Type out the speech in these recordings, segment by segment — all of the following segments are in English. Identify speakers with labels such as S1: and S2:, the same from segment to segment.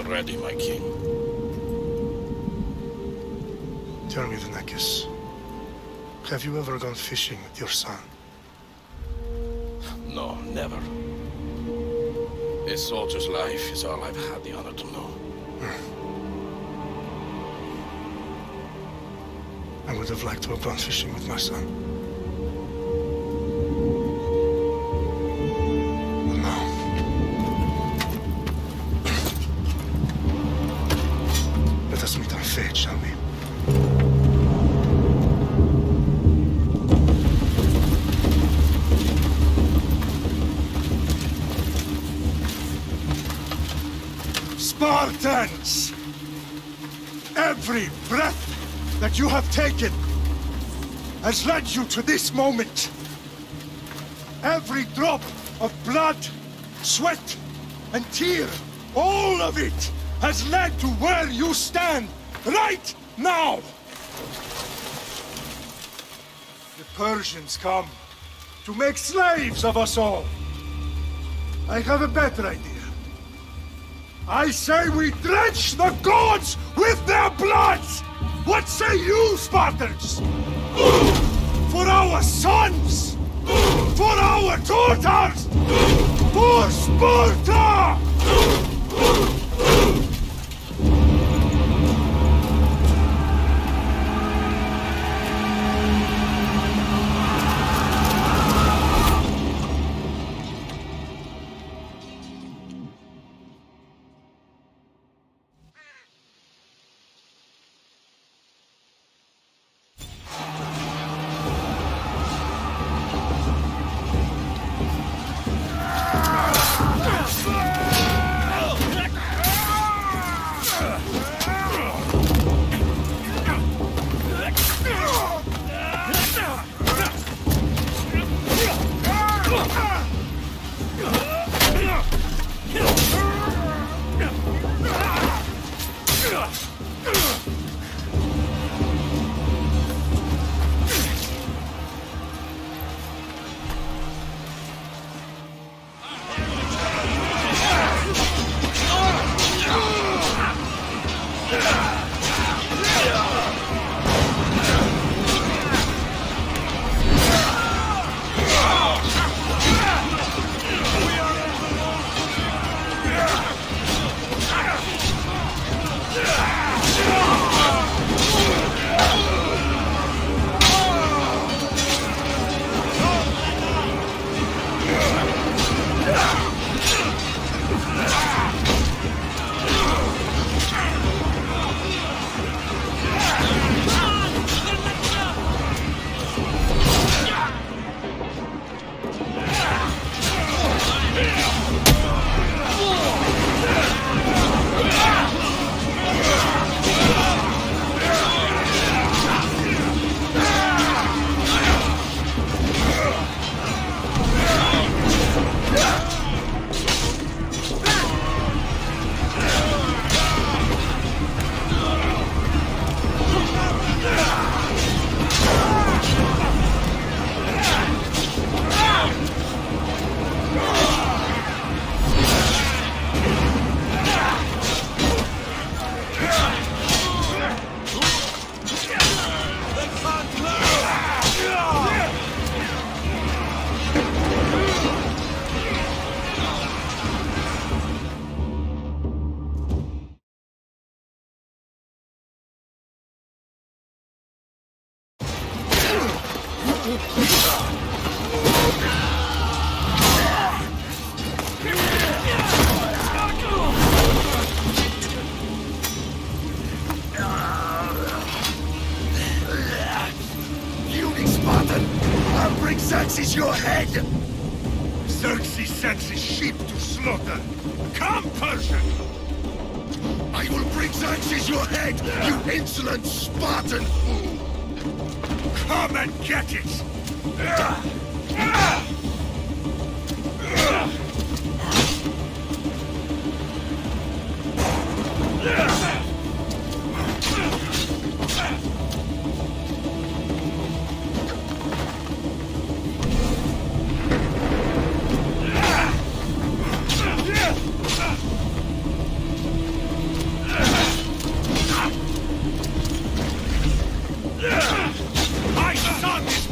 S1: ready, my king.
S2: Tell me, Venekis, have you ever gone fishing with your son?
S1: No, never. A soldier's life is all I've had the honor to know.
S2: I would have liked to have gone fishing with my son. But no. Let us meet on fate, shall we?
S3: Spartans! Every breath that you have taken has led you to this moment. Every drop of blood, sweat, and tear, all of it has led to where you stand right now. The Persians come to make slaves of us all. I have a better idea. I say we drench the gods with their bloods! What say you, Spartans? For our sons! For our daughters! For Sparta!
S4: Xerxes your head! Xerxes sends his sheep to slaughter. Come, Persian! I will bring Xerxes your head, you insolent Spartan fool! Come and get it!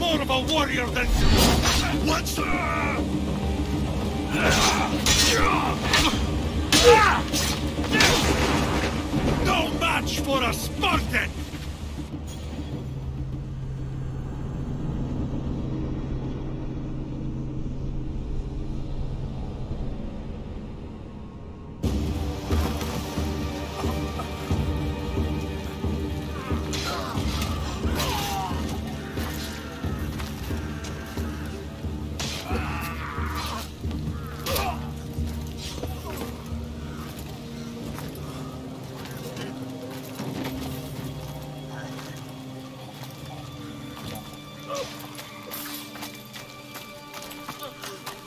S4: more of a warrior than... What? No match for a Spartan!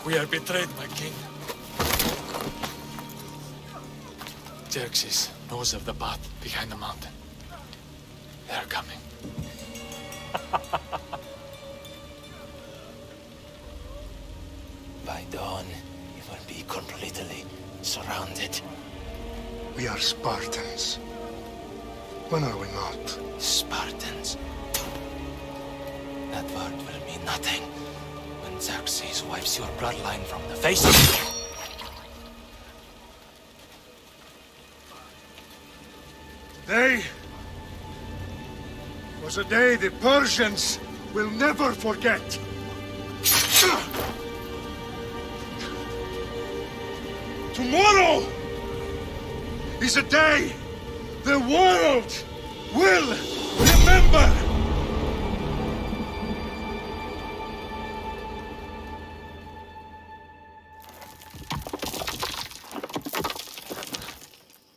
S5: We are betrayed, my king. Xerxes knows of the path behind the mountain. They are coming.
S6: By dawn, we will be completely surrounded.
S2: We are Spartans. When are we not?
S6: Spartans. That word will mean nothing when Xerxes wipes your bloodline from the face of the...
S3: Today was a day the Persians will never forget. Tomorrow is a day the world will remember.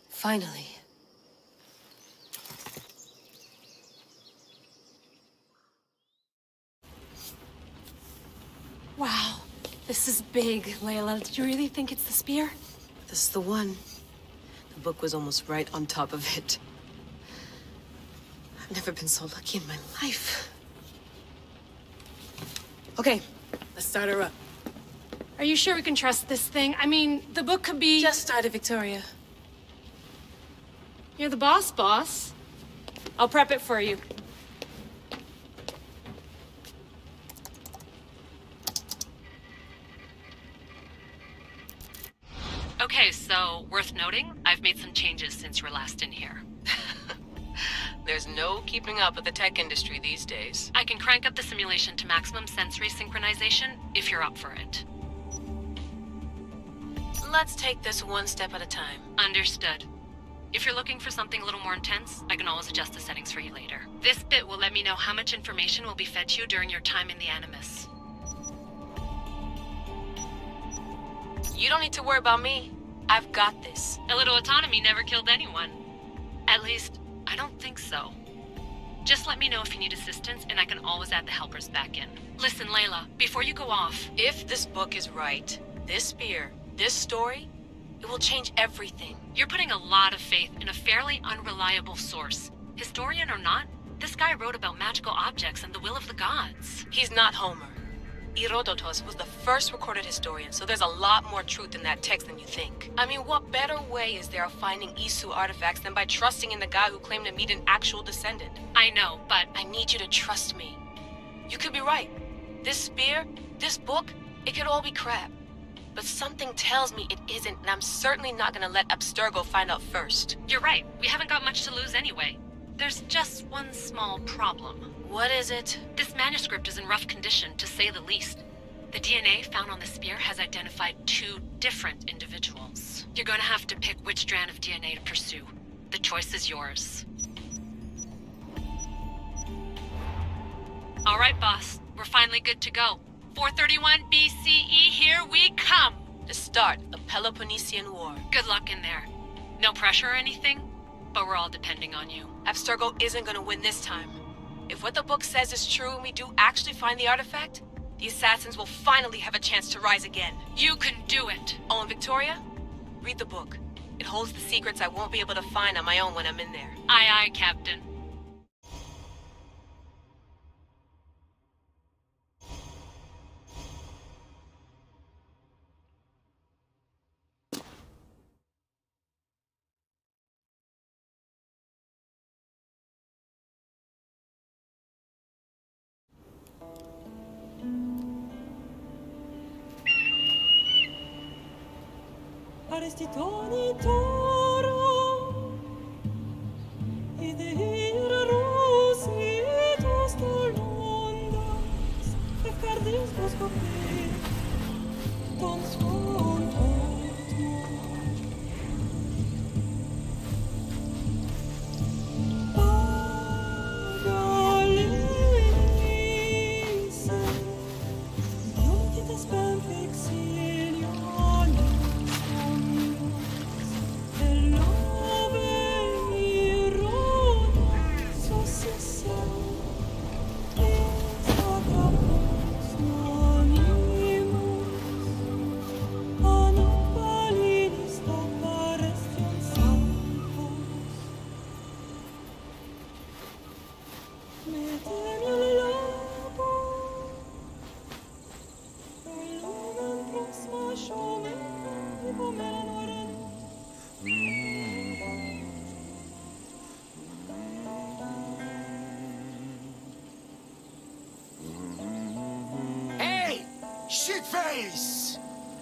S7: Finally.
S8: Wow, this is big, Layla. Did you really think it's the spear?
S7: This is the one. The book was almost right on top of it. I've never been so lucky in my life. Okay, let's start her up.
S8: Are you sure we can trust this thing? I mean, the book could be...
S7: Just started, Victoria.
S8: You're the boss. I'll prep it for you.
S9: Okay, so worth noting, I've made some changes since you were last in here.
S7: There's no keeping up with the tech industry these days.
S9: I can crank up the simulation to maximum sensory synchronization if you're up for it.
S7: Let's take this one step at a time.
S9: Understood. If you're looking for something a little more intense, I can always adjust the settings for you later. This bit will let me know how much information will be fed to you during your time in the Animus.
S7: You don't need to worry about me. I've got this.
S9: A little autonomy never killed anyone. At least, I don't think so. Just let me know if you need assistance, and I can always add the helpers back in. Listen, Layla, before you go off...
S7: If this book is right, this spear, this story, it will change everything.
S9: You're putting a lot of faith in a fairly unreliable source. Historian or not, this guy wrote about magical objects and the will of the gods.
S7: He's not Homer. Herodotus was the first recorded historian, so there's a lot more truth in that text than you think. I mean, what better way is there of finding Isu artifacts than by trusting in the guy who claimed to meet an actual descendant?
S9: I know, but...
S7: I need you to trust me. You could be right. This spear, this book, it could all be crap. But something tells me it isn't, and I'm certainly not gonna let Abstergo find out first.
S9: You're right. We haven't got much to lose anyway. There's just one small problem.
S7: What is it?
S9: This manuscript is in rough condition, to say the least. The DNA found on the spear has identified 2 different individuals. You're gonna have to pick which strand of DNA to pursue. The choice is yours. All right, boss. We're finally good to go. 431 BCE, here we come!
S7: To start the Peloponnesian War.
S9: Good luck in there. No pressure or anything, but we're all depending on you.
S7: Abstergo isn't gonna win this time. If what the book says is true and we do actually find the artifact, the assassins will finally have a chance to rise again.
S9: You can do it!
S7: Oh, and Victoria? Read the book. It holds the secrets I won't be able to find on my own when I'm in there.
S9: Aye, aye, Captain.
S4: Hey! Shitface!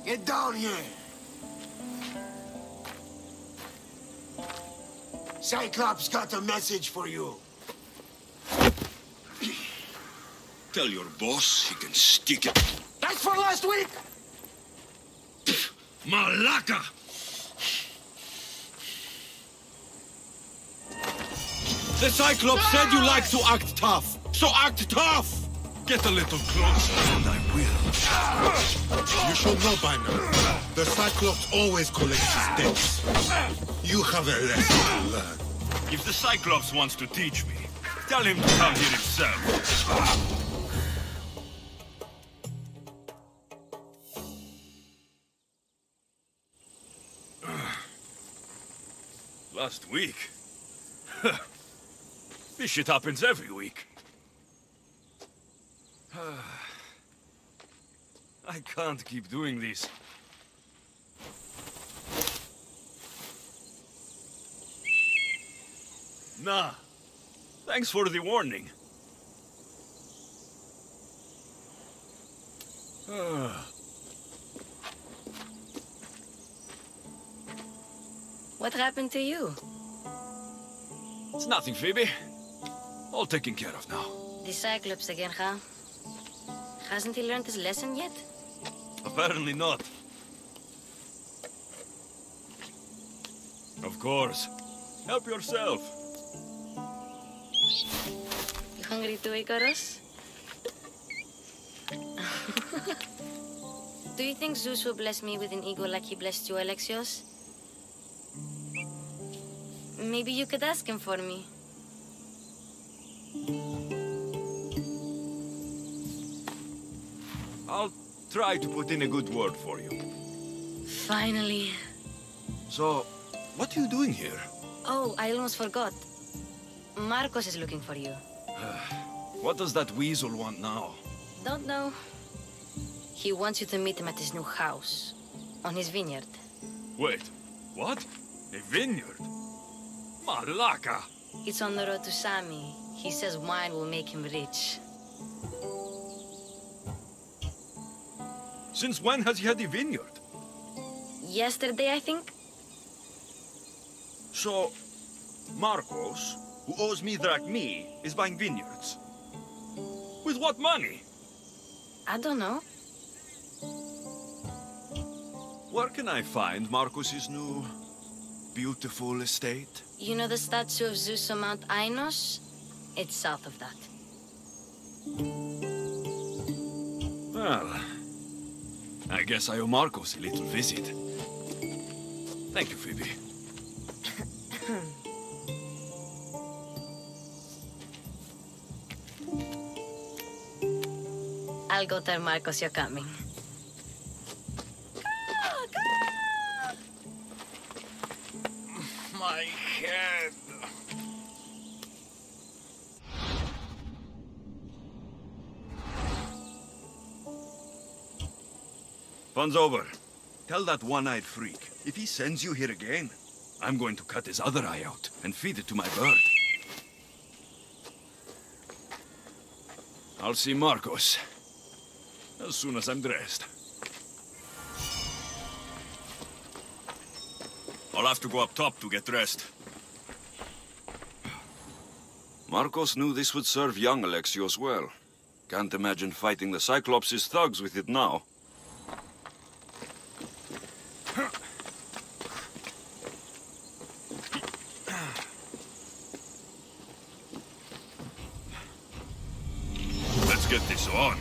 S4: Get down here! Cyclops got a message for you.
S10: Tell your boss he can stick it.
S4: That's for last week!
S10: Malaka! The Cyclops said you like to act tough, so act tough! Get a little closer, and I will.
S11: You should know by now. The Cyclops always collects his debts. You have a lesson to learn.
S10: If the Cyclops wants to teach me, tell him to come here himself. Last week? This shit happens every week. I can't keep doing this. Nah. Thanks for the warning.
S12: What happened to you?
S10: It's nothing, Phoebe. All taken care of now.
S12: The Cyclops again, huh? Hasn't he learned his lesson yet?
S10: Apparently not. Of course. Help yourself.
S12: You hungry too, Icarus? Do you think Zeus will bless me with an ego like he blessed you, Alexios? Maybe you could ask him for me.
S10: I'll try to put in a good word for you.
S12: Finally.
S10: So, what are you doing here?
S12: Oh, I almost forgot. Marcos is looking for you.
S10: What does that weasel want now?
S12: Don't know. He wants you to meet him at his new house. On his vineyard.
S10: Wait, what? A vineyard? Malaka!
S12: It's on the road to Sami. He says wine will make him rich.
S10: Since when has he had a vineyard?
S12: Yesterday, I think.
S10: So, Marcos, who owes me drachmi, is buying vineyards. With what money?
S12: I don't know.
S10: Where can I find Marcos's new, beautiful estate?
S12: You know the statue of Zeus on Mount Ainos? It's south of that.
S10: Well, I guess I owe Marcos a little visit. Thank you, Phoebe.
S12: I'll go tell Marcos you're coming.
S4: My head.
S10: Fun's over. Tell that one-eyed freak, if he sends you here again, I'm going to cut his other eye out and feed it to my bird. I'll see Marcos as soon as I'm dressed. I'll have to go up top to get dressed.
S13: Markos knew this would serve young Alexios well. Can't imagine fighting the Cyclops' thugs with it now.
S10: Let's get this on.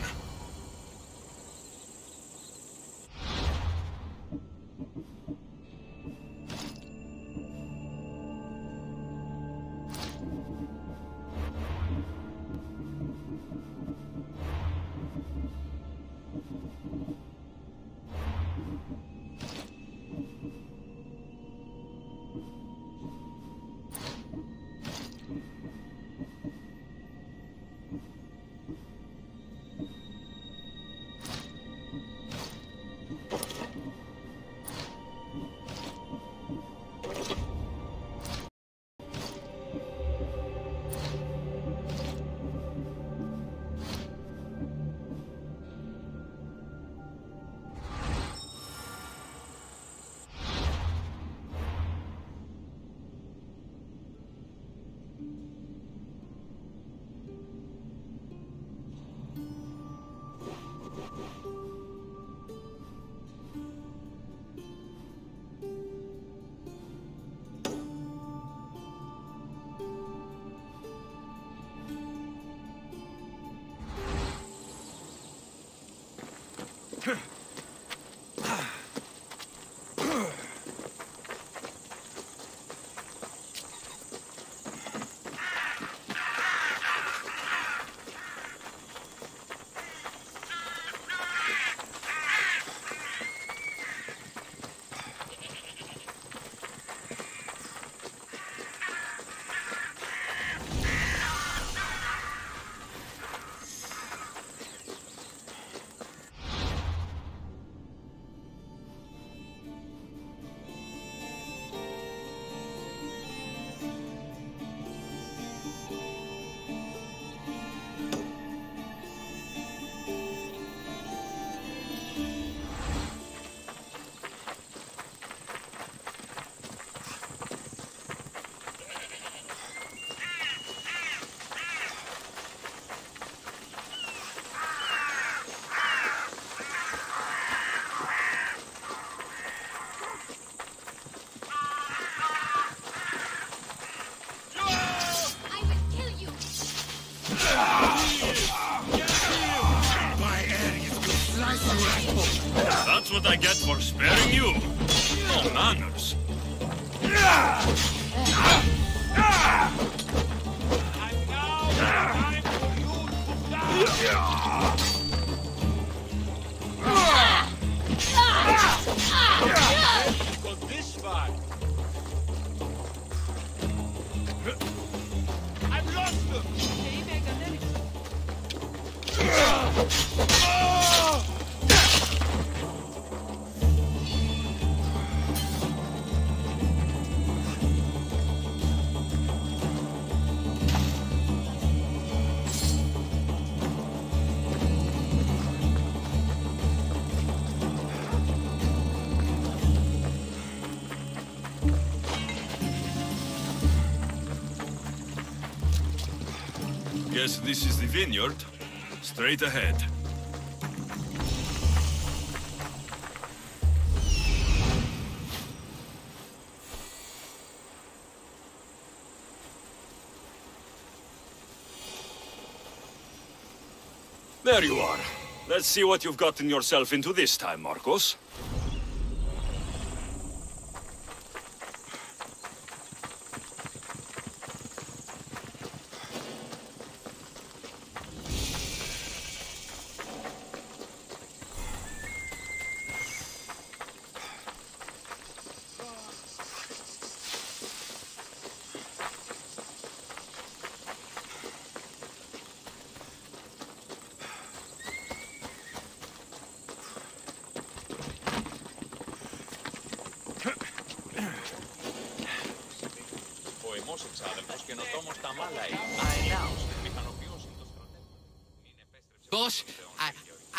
S10: That's what I get for sparing you. No manners.
S4: I've lost them!
S10: Guess this is the vineyard. Straight ahead.
S13: There you are. Let's see what you've gotten yourself into this time, Markos.
S14: Boss,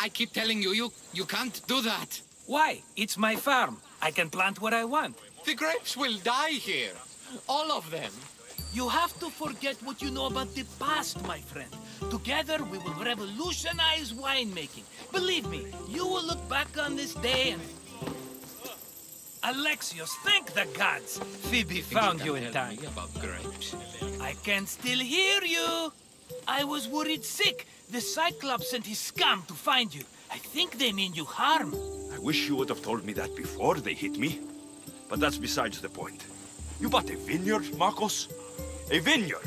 S14: I keep telling you, you can't do that.
S15: Why? It's my farm. I can plant what I want.
S14: The grapes will die here. All of them.
S15: You have to forget what you know about the past, my friend. Together, we will revolutionize winemaking. Believe me, you will look back on this day and... Alexios, thank the gods! Phoebe found you in time.
S14: About grapes.
S15: I can still hear you. I was worried sick. The Cyclops sent his scum to find you. I think they mean you harm.
S13: I wish you would have told me that before they hit me. But that's besides the point. You bought a vineyard, Marcos? A vineyard?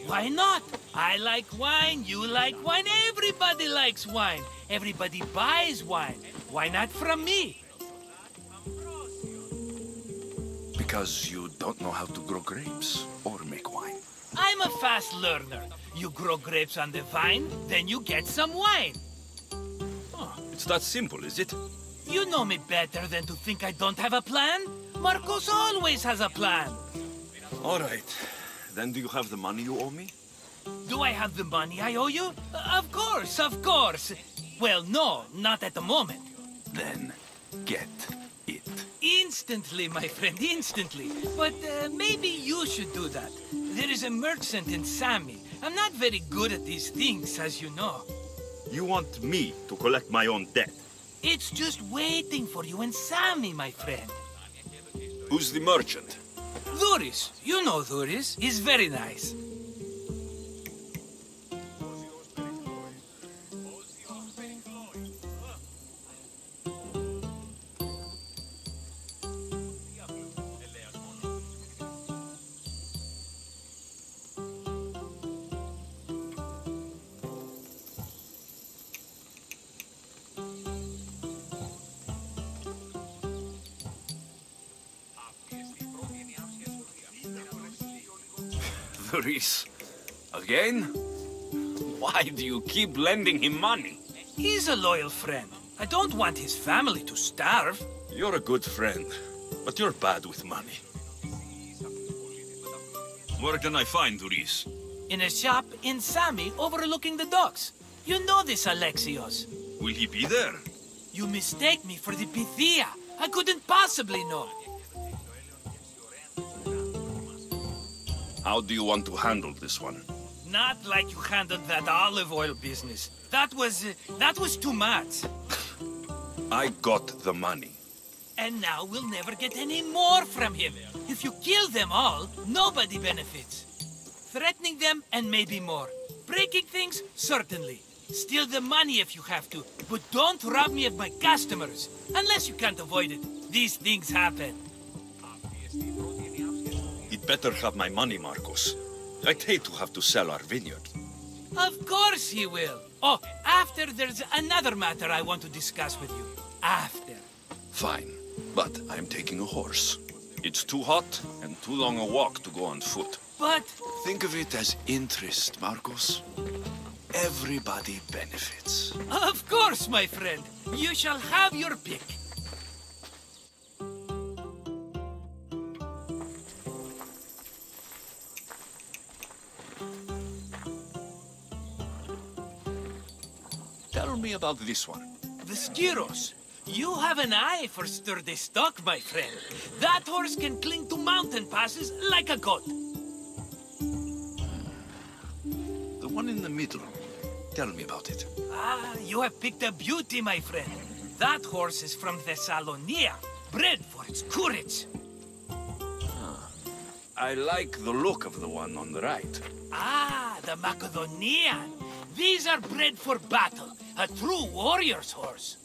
S15: Why not? I like wine, you like wine, everybody likes wine. Everybody buys wine. Why not from me?
S13: Because you don't know how to grow grapes or make wine.
S15: I'm a fast learner. You grow grapes on the vine, then you get some wine.
S13: Oh, it's that simple, is it?
S15: You know me better than to think I don't have a plan. Marcos always has a plan.
S13: All right. Then do you have the money you owe me?
S15: Do I have the money I owe you? Of course, of course. Well, no, not at the moment.
S13: Then get it.
S15: Instantly, my friend, instantly. But maybe you should do that. There is a merchant in Sami. I'm not very good at these things, as you know.
S13: You want me to collect my own debt?
S15: It's just waiting for you in Sami, my friend.
S13: Who's the merchant?
S15: Dhuris. You know Dhuris. He's very nice.
S13: Dhuris. Again? Why do you keep lending him money?
S15: He's a loyal friend. I don't want his family to starve.
S13: You're a good friend, but you're bad with money. Where can I find Dhuris?
S15: In a shop in Sami overlooking the docks. You know this, Alexios.
S13: Will he be there?
S15: You mistake me for the Pythia. I couldn't possibly know.
S13: How do you want to handle this one?
S15: Not like you handled that olive oil business. That was too much.
S13: I got the money.
S15: And now we'll never get any more from him. If you kill them all, nobody benefits. Threatening them, and maybe more. Breaking things, certainly. Steal the money if you have to, but don't rob me of my customers. Unless you can't avoid it. These things happen.
S13: He'd better have my money, Marcos. I'd hate to have to sell our vineyard.
S15: Of course he will. Oh, after there's another matter I want to discuss with you. After.
S13: Fine, but I'm taking a horse. It's too hot and too long a walk to go on foot.
S15: But...
S13: Think of it as interest, Marcos. Everybody benefits.
S15: Of course, my friend. You shall have your pick.
S13: Tell me about this one.
S15: The Skiros. You have an eye for sturdy stock, my friend. That horse can cling to mountain passes like a goat.
S13: The one in the middle. Tell me about it.
S15: Ah, you have picked a beauty, my friend. That horse is from Thessalonia, bred for its courage.
S13: I like the look of the one on the right.
S15: Ah, the Macedonian. These are bred for battle. A true warrior's horse.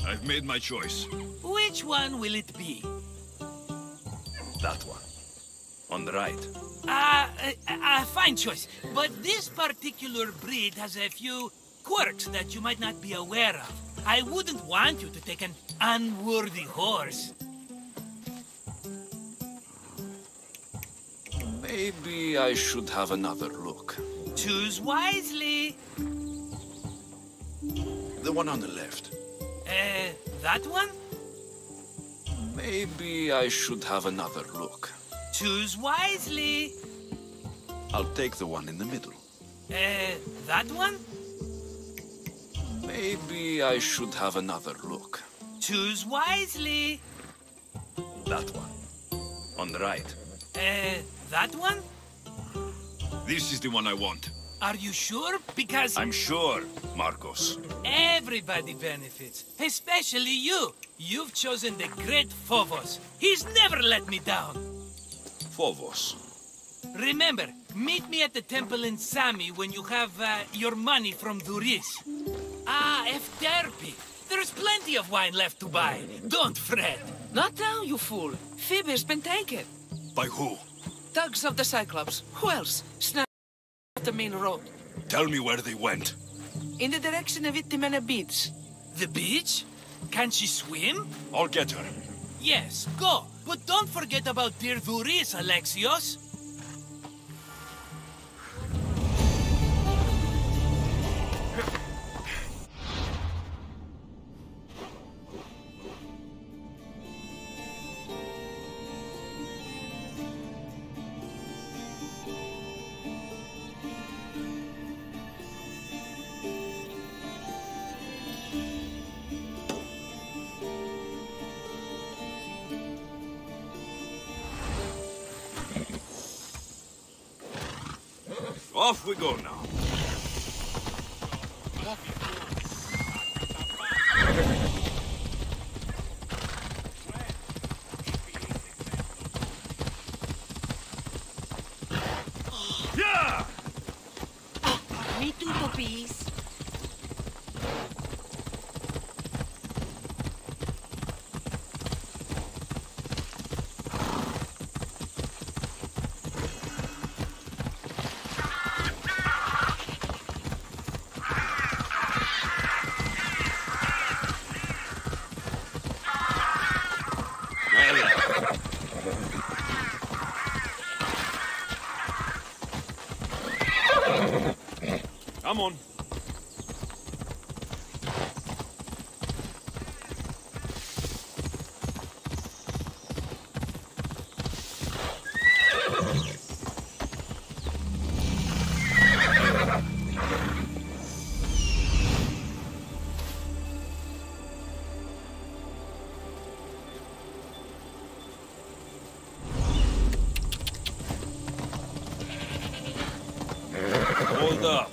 S13: I've made my choice.
S15: Which one will it be?
S13: That one. On the right.
S15: Fine choice. But this particular breed has a few quirks that you might not be aware of. I wouldn't want you to take an unworthy horse.
S13: Maybe I should have another look.
S15: Choose wisely.
S13: The one on the left.
S15: That one?
S13: Maybe I should have another look.
S15: Choose wisely.
S13: I'll take the one in the middle.
S15: That one?
S13: Maybe I should have another look.
S15: Choose wisely.
S13: That one. On the right.
S15: That one?
S13: This is the one I want.
S15: Are you sure? Because...
S13: I'm sure, Marcos.
S15: Everybody benefits. Especially you. You've chosen the great Phobos. He's never let me down.
S13: Phobos.
S15: Remember, meet me at the temple in Sami when you have your money from Duris. Ah, Efterpi. There's plenty of wine left to buy. Don't fret.
S16: Not now, you fool. Phoebe's been taken.
S13: By who?
S16: Thugs of the Cyclops. Who else? Snap the main road.
S13: Tell me where they went.
S16: In the direction of Itimena Beach.
S15: The beach? Can she swim?
S13: I'll get her.
S15: Yes, go. But don't forget about dear Duris, Alexios.
S13: Off we go now.
S16: Yeah! Me too, Topis.
S13: Come on. Hold up.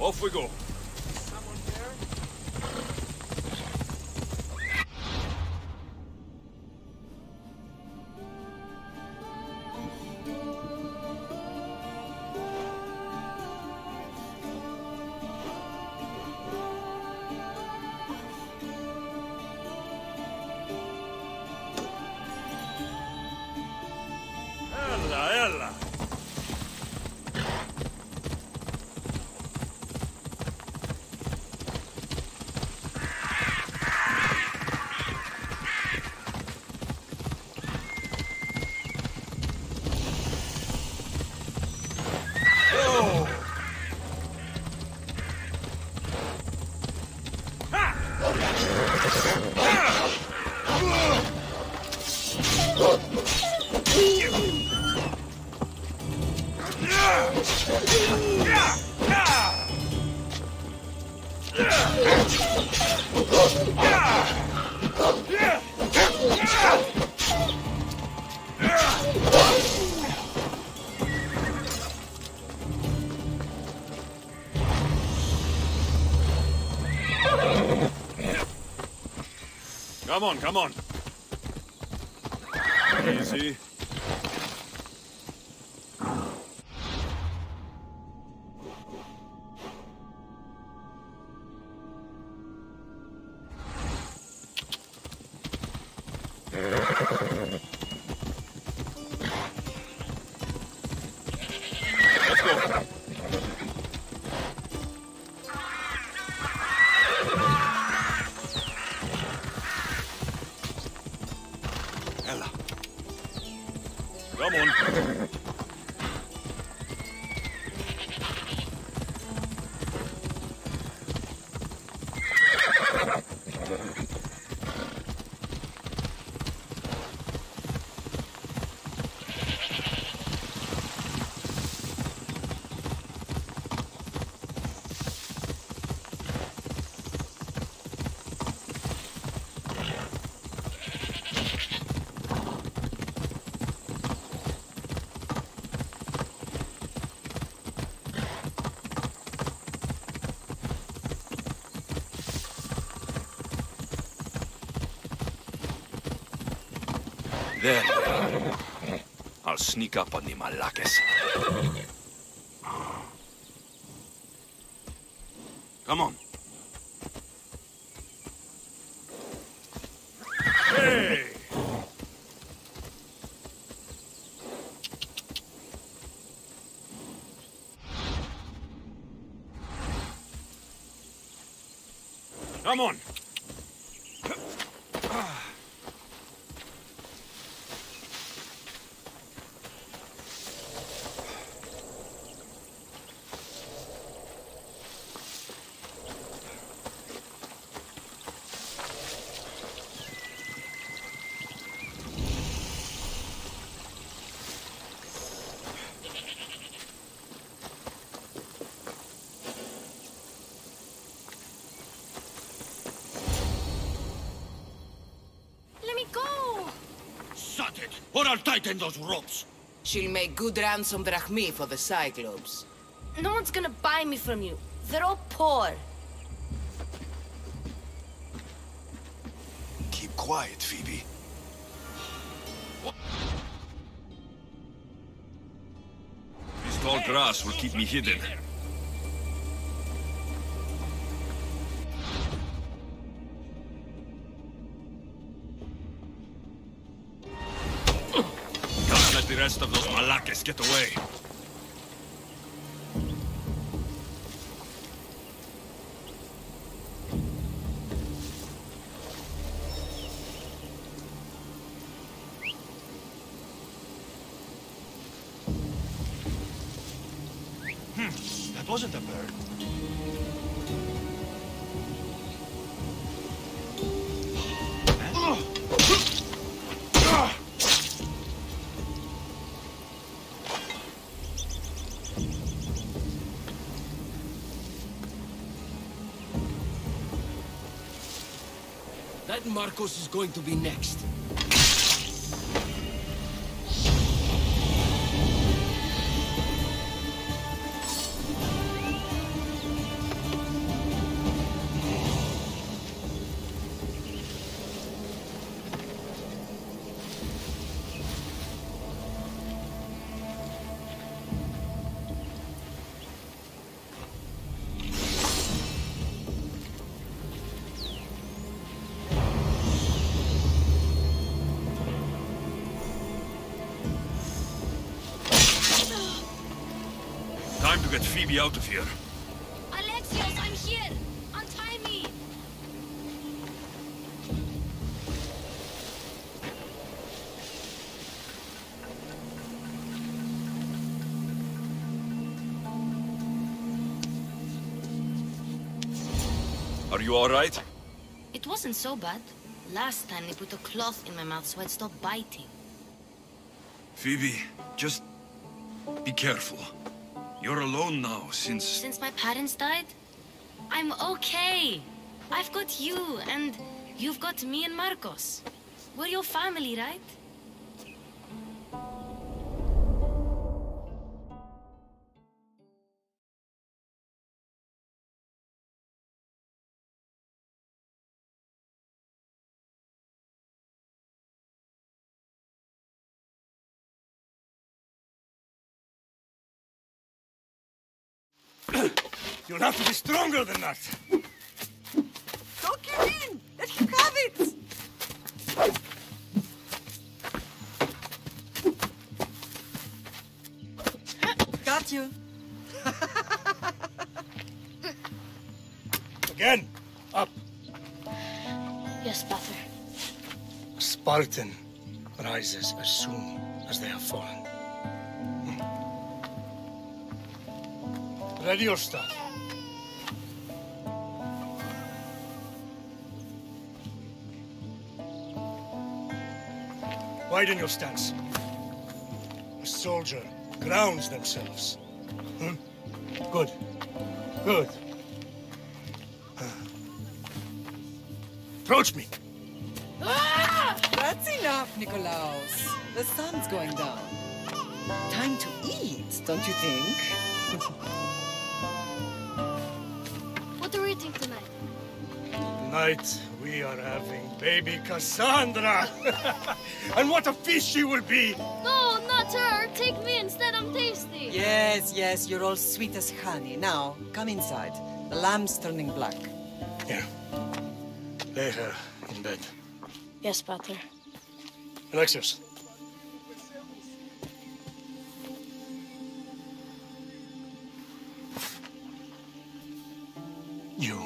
S13: Off we go.
S16: Someone there?
S13: Ella. Come on. Easy. Let's go. Ella. Come on. There they are. I'll sneak up on the Malakas. Come on.
S3: Hey!
S13: Come on.
S10: Or I'll tighten those ropes.
S16: She'll make good ransom drachmi for the Cyclops.
S12: No one's gonna buy me from you. They're all poor.
S13: Keep quiet, Phoebe. This tall grass will keep me hidden. Can't let the rest of those Malakas get away.
S2: That wasn't a bird.
S16: That Marcos is going to be next.
S13: Time to get Phoebe out of here.
S12: Alexios, I'm here! Untie me!
S13: Are you all right?
S12: It wasn't so bad. Last time they put a cloth in my mouth so I'd stop biting.
S13: Phoebe, just be careful. You're alone now since...
S12: Since my parents died? I'm okay. I've got you, and you've got me and Marcos. We're your family, right?
S3: You'll have to be stronger than that.
S17: Don't give in! Let him have it! Got you.
S2: Again! Up!
S12: Yes, Father.
S2: A Spartan rises as soon as they have fallen. Ready your staff. Widen your stance. A soldier grounds themselves. Good. Good. Approach me.
S17: Ah! That's enough, Nikolaos. The sun's going down. Time to eat, don't you think?
S12: What are we eating tonight?
S2: Tonight, we
S3: We are having baby Cassandra! And what a feast she will be!
S18: No, not her! Take me instead, I'm tasty!
S17: Yes, yes, you're all sweet as honey. Now, come inside. The lamb's turning black.
S2: Here. Lay her in bed.
S18: Yes, Pater.
S2: Alexios. You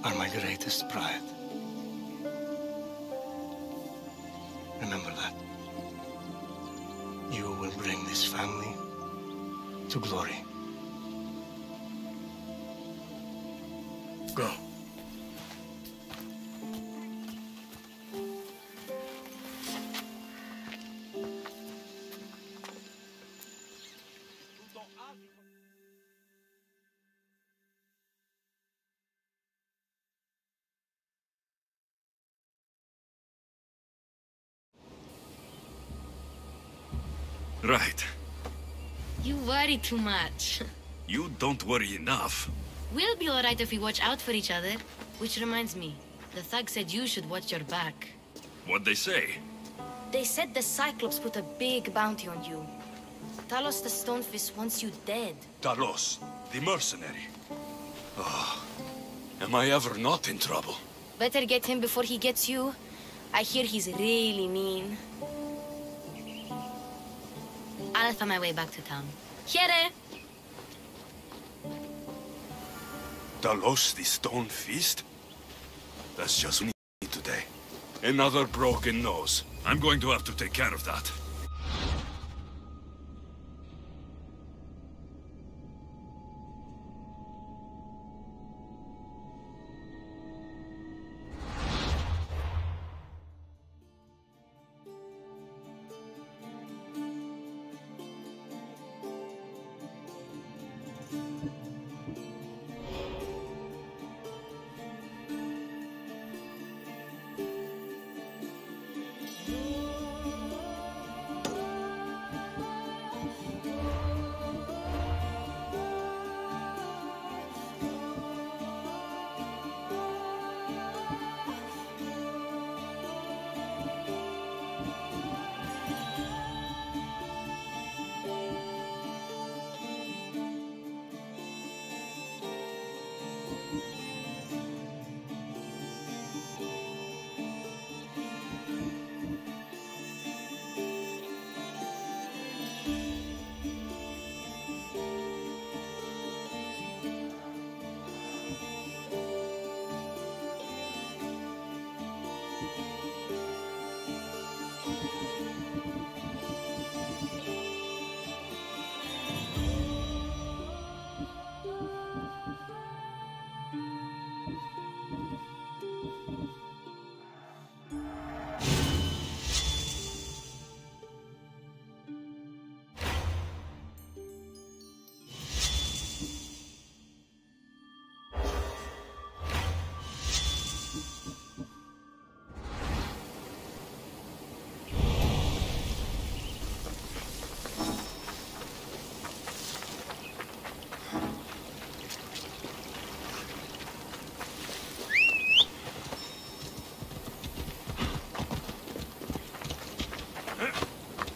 S2: are my greatest pride. Remember that. You will bring this family to glory. Go.
S13: Right.
S12: You worry too much.
S13: You don't worry enough.
S12: We'll be alright if we watch out for each other. Which reminds me, the thug said you should watch your back.
S13: What'd they say?
S18: They said the Cyclops put a big bounty on you. Talos the Stonefist wants you dead.
S13: Talos, the mercenary. Oh, am I ever not in trouble?
S18: Better get him before he gets you. I hear he's really mean.
S12: I'll find my way back to town. Here!
S13: Talos the Stone Feast? That's just me today. Another broken nose. I'm going to have to take care of that.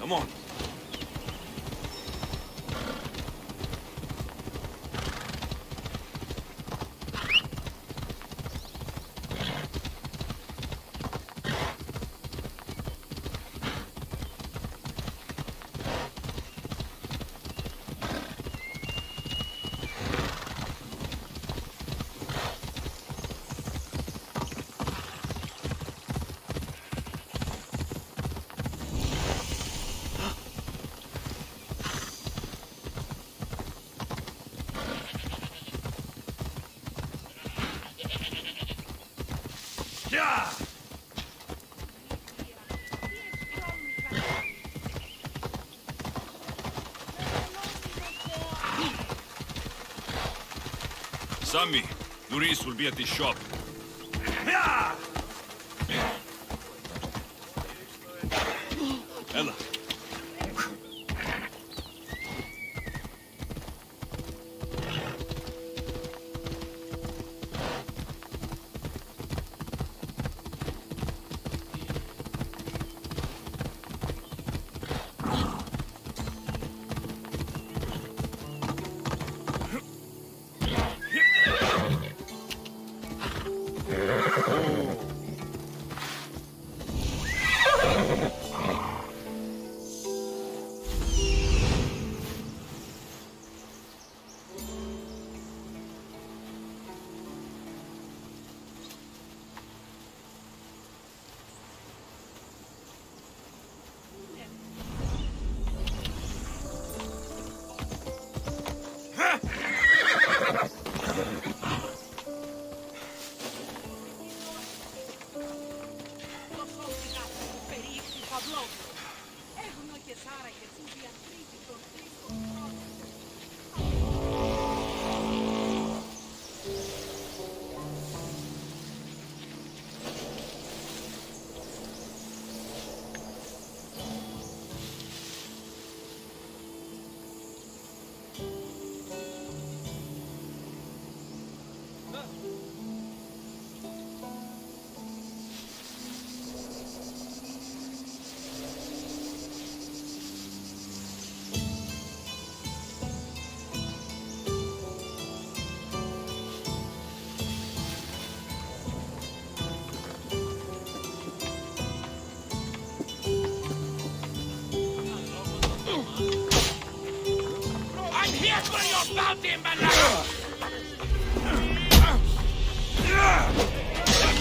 S13: Come on. Yeah! Sammy, Luis will be at the shop. Yeah! Ella.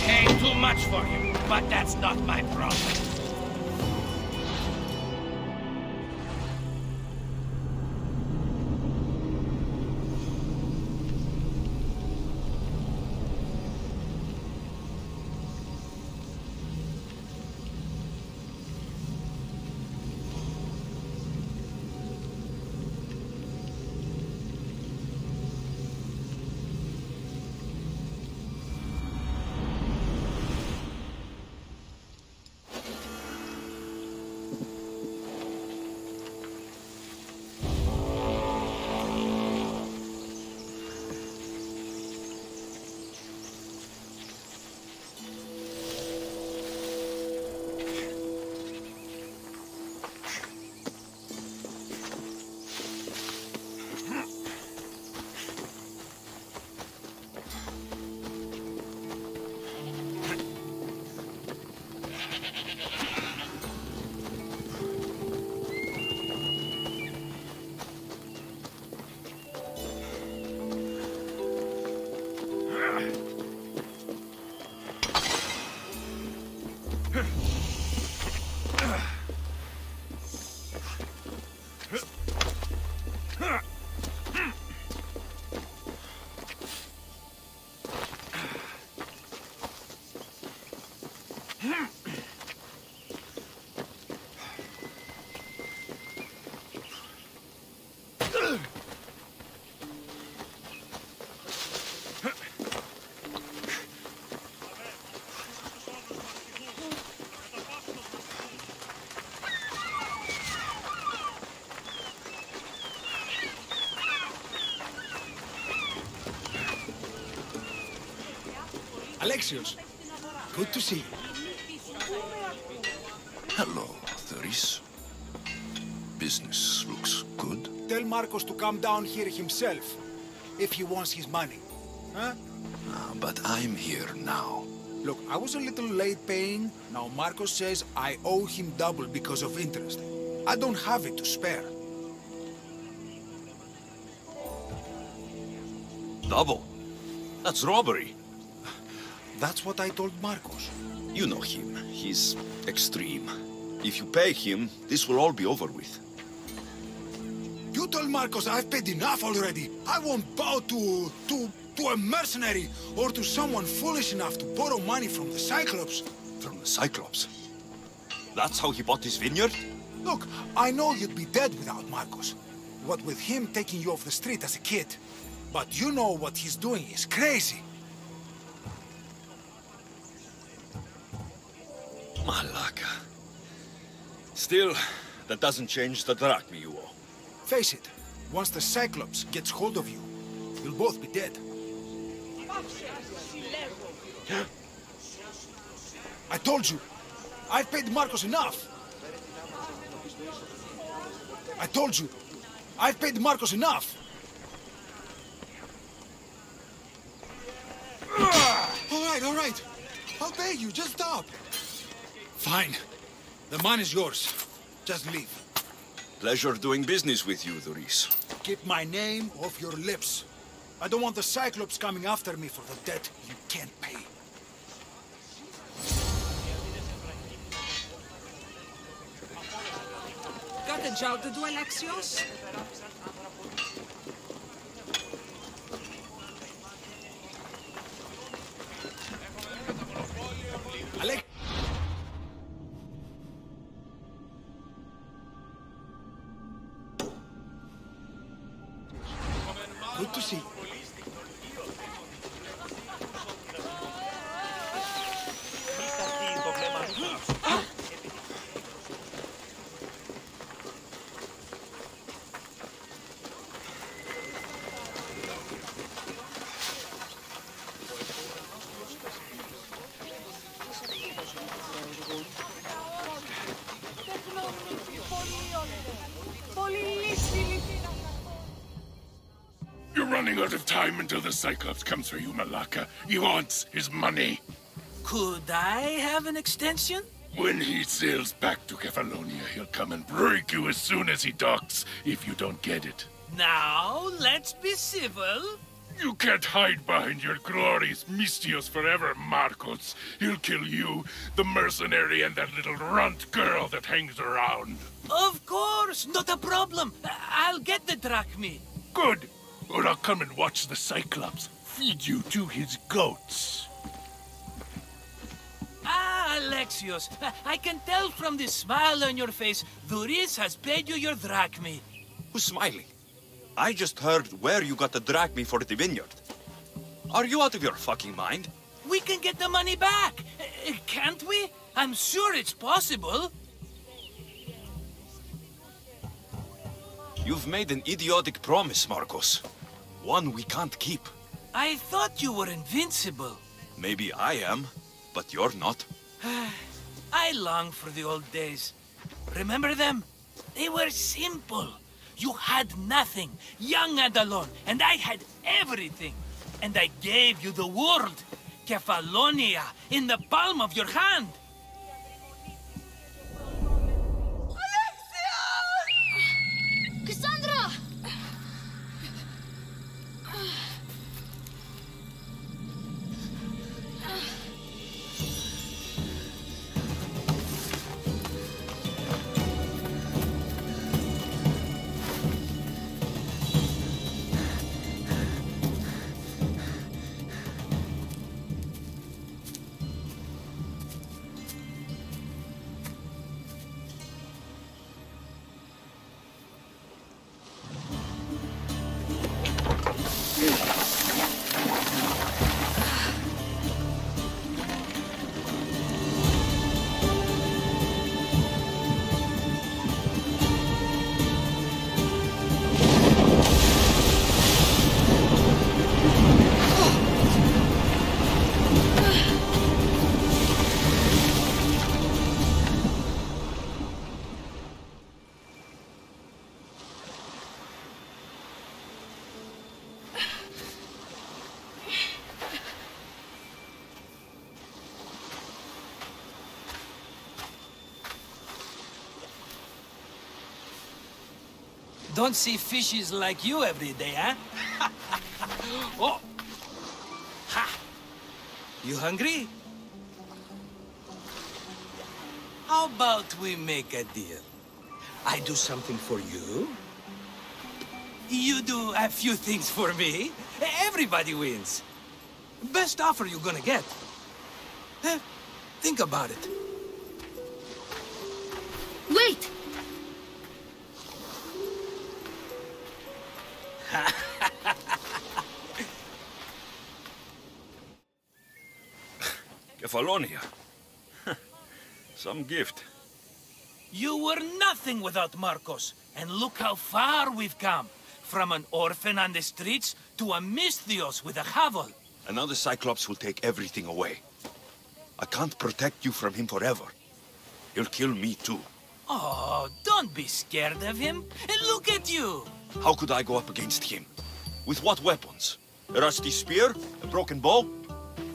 S15: Paying too much for him, but that's not my problem.
S3: Alexios, good to see you.
S4: Hello, Theris. Business looks good.
S3: Tell Marcos to come down here himself, if he wants his money. Huh?
S4: But I'm here now.
S3: Look, I was a little late paying. Now Marcos says I owe him double because of interest. I don't have it to spare.
S13: Double? That's robbery.
S3: That's what I told Marcos.
S4: You know him. He's extreme. If you pay him, this will all be over with.
S3: You told Marcos I've paid enough already. I won't bow to a mercenary or to someone foolish enough to borrow money from the Cyclops.
S13: From the Cyclops? That's how he bought his vineyard?
S3: Look, I know you'd be dead without Marcos. What with him taking you off the street as a kid. But you know what he's doing is crazy.
S13: Malaka. Still, that doesn't change the drachma you owe.
S3: Face it, once the Cyclops gets hold of you, you'll both be dead. I told you, I've paid Marcos enough. I told you, I've paid Marcos enough. All right. I'll pay you, just stop. Fine. The money's yours. Just leave.
S13: Pleasure doing business with you, Theris.
S3: Keep my name off your lips. I don't want the Cyclops coming after me for the debt you can't pay.
S16: Got a job to do, Alexios?
S10: Good to see.
S1: You're running out of time until the Cyclops comes for you, Malaka. He wants his money.
S15: Could I have an extension?
S1: When he sails back to Kefalonia, he'll come and break you as soon as he docks, if you don't get it.
S15: Now, let's be civil.
S1: You can't hide behind your glorious Mistios forever, Marcos. He'll kill you, the mercenary, and that little runt girl that hangs around.
S15: Of course, not a problem. I'll get the drachmi.
S1: Good. Or I'll come and watch the Cyclops feed you to his goats.
S15: Ah, Alexios, I can tell from the smile on your face, Duris has paid you your drachmi.
S13: Who's smiling? I just heard where you got the drachmi for the vineyard. Are you out of your fucking mind?
S15: We can get the money back, can't we? I'm sure it's possible.
S13: You've made an idiotic promise, Marcos. One we can't keep.
S15: I thought you were invincible.
S13: Maybe I am, but you're not.
S15: I long for the old days. Remember them? They were simple. You had nothing, young and alone, and I had everything. And I gave you the world, Kefalonia, in the palm of your hand.
S18: Cassandra!
S15: Don't see fishes like you every day, huh? Oh! Ha! You hungry? How about we make a deal? I do something for you. You do a few things for me. Everybody wins. Best offer you're gonna get. Think about it.
S18: Wait!
S13: Kefalonia. Some gift.
S15: You were nothing without Marcos, and look how far we've come. From an orphan on the streets to a Misthios with a Havel.
S13: And now the Cyclops will take everything away. I can't protect you from him forever. He'll kill me too.
S15: Oh, don't be scared of him. And look at you.
S13: How could I go up against him? With what weapons? A rusty spear? A broken bow?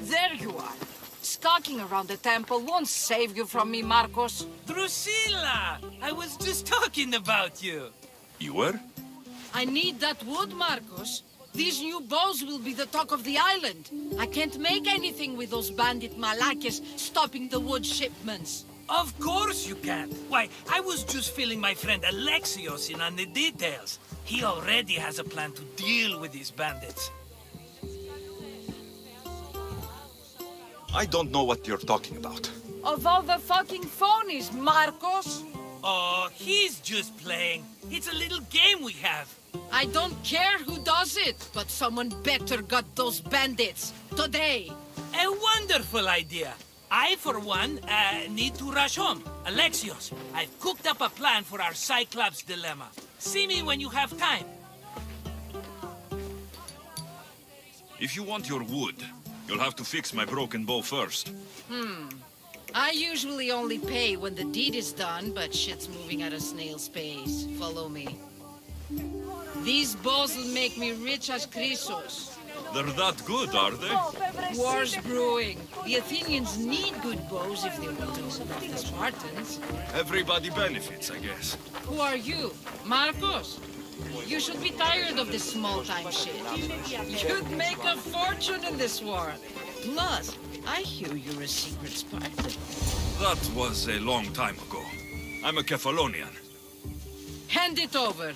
S16: There you are. Skulking around the temple won't save you from me, Marcos.
S15: Drusilla! I was just talking about you.
S13: You were?
S16: I need that wood, Marcos. These new bows will be the talk of the island. I can't make anything with those bandit Malakes stopping the wood shipments.
S15: Of course you can. Why, I was just filling my friend Alexios in on the details. He already has a plan to deal with these bandits.
S13: I don't know what you're talking about.
S16: Of all the fucking phonies, Marcos.
S15: Oh, He's just playing. It's a little game we have.
S16: I don't care who does it, but someone better got those bandits. Today.
S15: A wonderful idea. I, for one, need to rush home. Alexios, I've cooked up a plan for our Cyclops dilemma. See me when you have time.
S13: If you want your wood, you'll have to fix my broken bow first.
S16: I usually only pay when the deed is done, but shit's moving at a snail's pace. Follow me. These bows will make me rich as Chrysos.
S13: They're that good, are they?
S16: War's brewing. The Athenians need good bows if they want to overcome the Spartans.
S13: Everybody benefits, I guess.
S16: Who are you? Marcos? You should be tired of this small-time shit. You'd make a fortune in this war. Plus, I hear you're a secret Spartan.
S13: That was a long time ago. I'm a Kephalonian.
S16: Hand it over.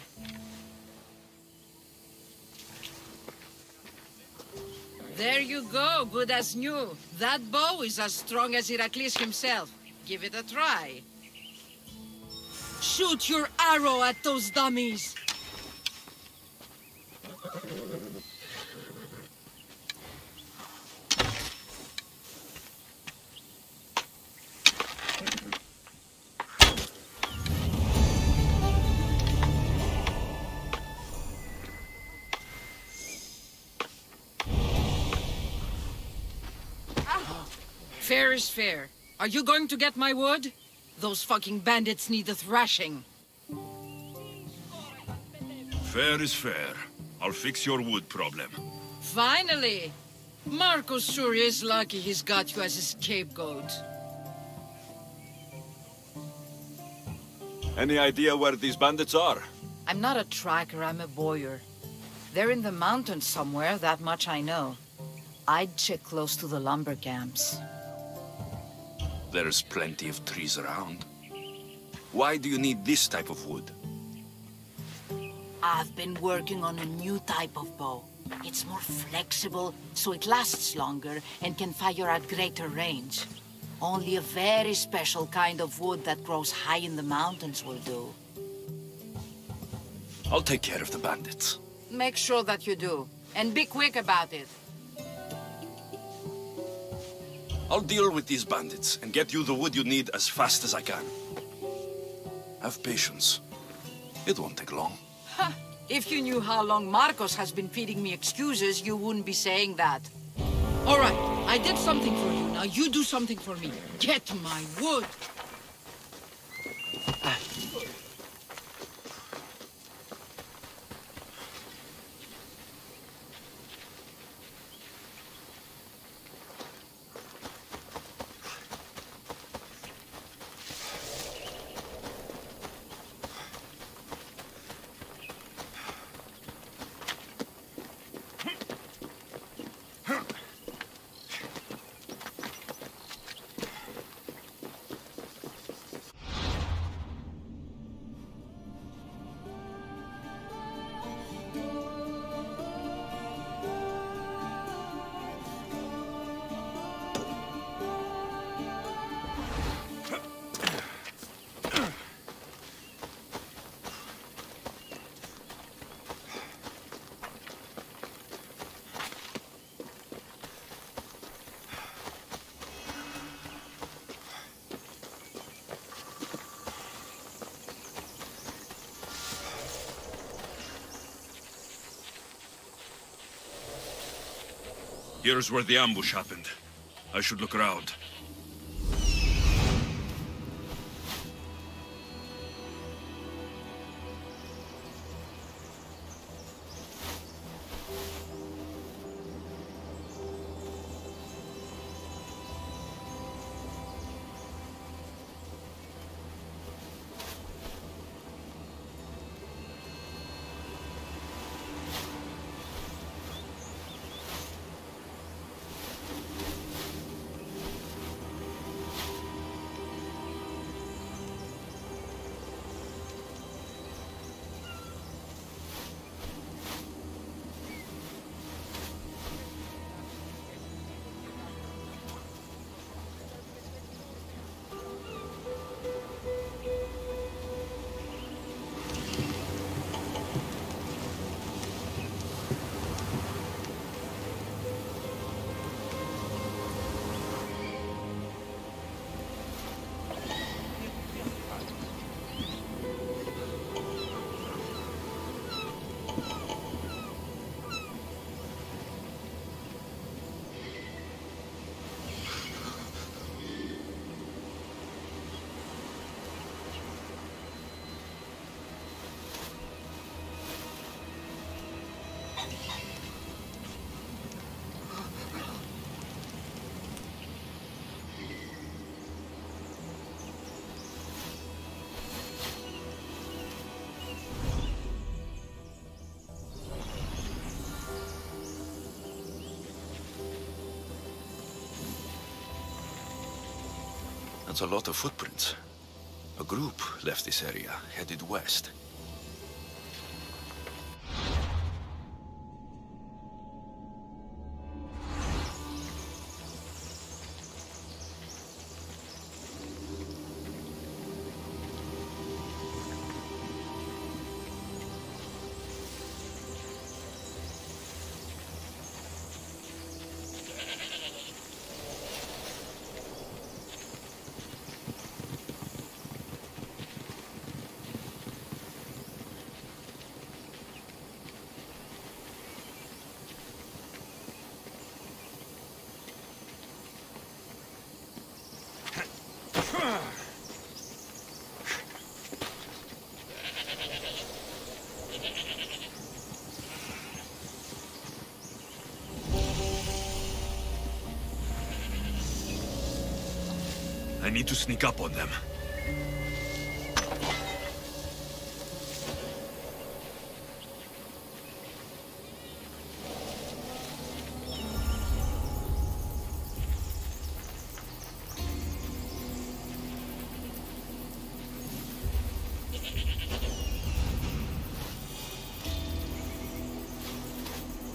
S16: There you go, good as new. That bow is as strong as Heracles himself. Give it a try. Shoot your arrow at those dummies. Fair is fair. Are you going to get my wood? Those fucking bandits need a thrashing.
S13: Fair is fair. I'll fix your wood problem.
S16: Finally! Marcos sure is lucky he's got you as his scapegoat.
S13: Any idea where these bandits are?
S17: I'm not a tracker, I'm a boyer. They're in the mountains somewhere, that much I know. I'd check close to the lumber camps.
S13: There's plenty of trees around. Why do you need this type of wood?
S17: I've been working on a new type of bow. It's more flexible, so it lasts longer and can fire at greater range. Only a very special kind of wood that grows high in the mountains will do.
S13: I'll take care of the bandits.
S17: Make sure that you do, and be quick about it.
S13: I'll deal with these bandits and get you the wood you need as fast as I can. Have patience. It won't take long.
S17: Ha! If you knew how long Marcos has been feeding me excuses, you wouldn't be saying that.
S16: All right, I did something for you. Now you do something for me. Get my wood.
S13: Here's where the ambush happened. I should look around. That's a lot of footprints. A group left this area, headed west.
S10: I need to sneak up on them.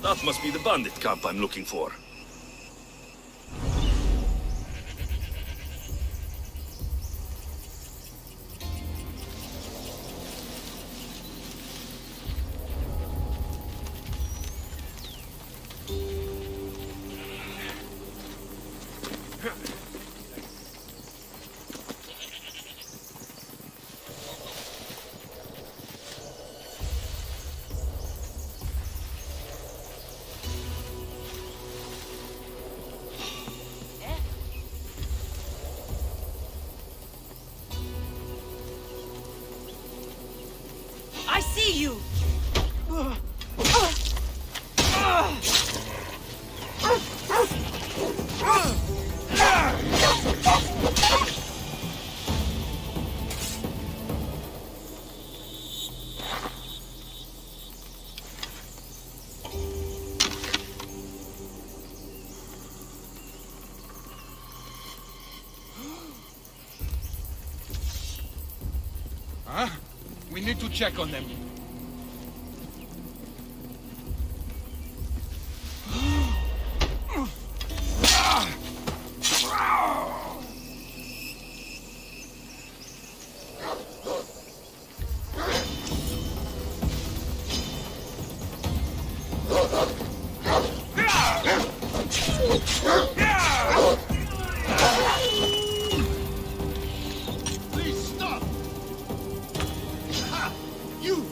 S13: That must be the bandit camp I'm looking for.
S16: I see you!
S14: Huh? We need to check on them.
S4: Please stop! You!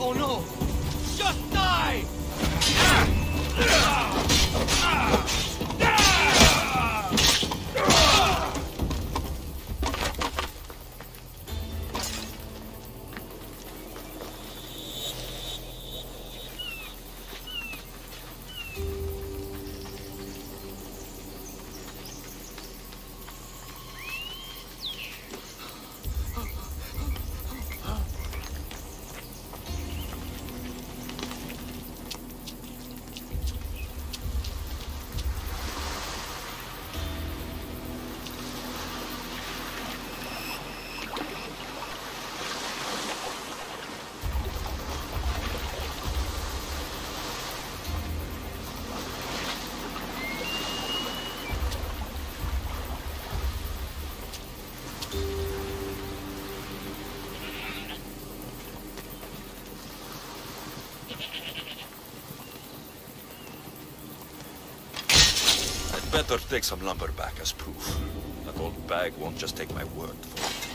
S15: Oh no! Just die!
S13: I'd better take some lumber back as proof. That old bag won't just take my word for it.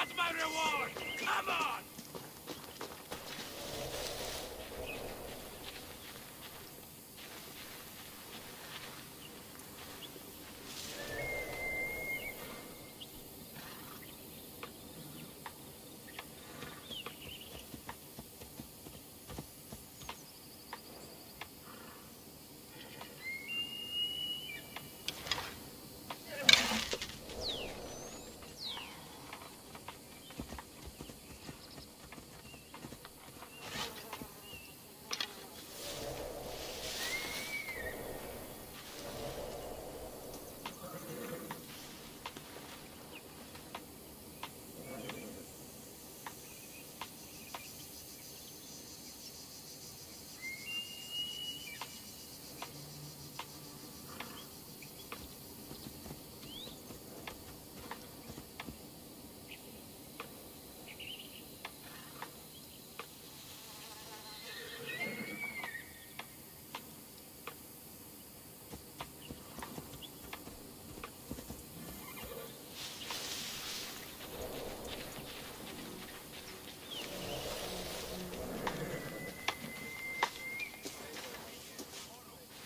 S15: want my reward! Come on!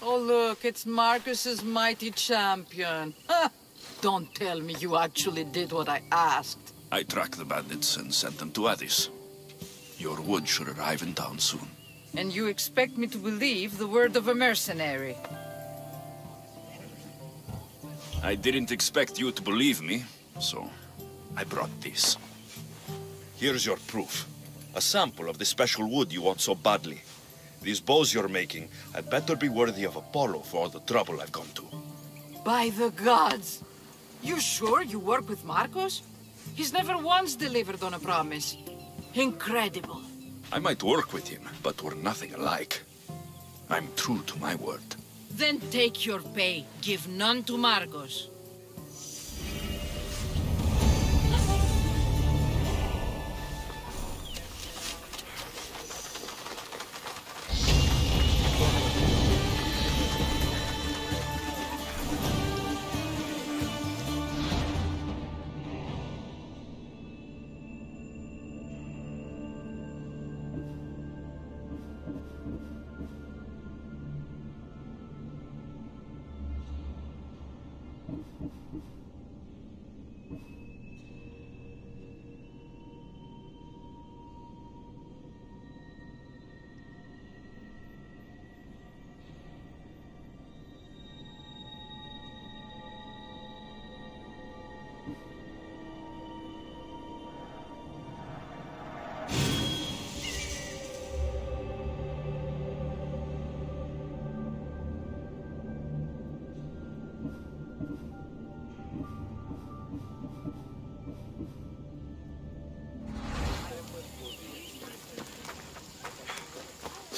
S16: Oh, look, it's Marcus's mighty champion. Ha! Don't tell me you actually did what I asked.
S13: I tracked the bandits and sent them to Addis. Your wood should arrive in town soon.
S16: And you expect me to believe the word of a mercenary?
S13: I didn't expect you to believe me, so I brought this.
S19: Here's your proof. A sample of the special wood you want so badly. These bows you're making had better be worthy of Apollo for all the trouble I've gone to.
S16: By the gods! You sure you work with Marcos? He's never once delivered on a promise. Incredible.
S13: I might work with him, but we're nothing alike. I'm true to my word.
S16: Then take your pay. Give none to Marcos.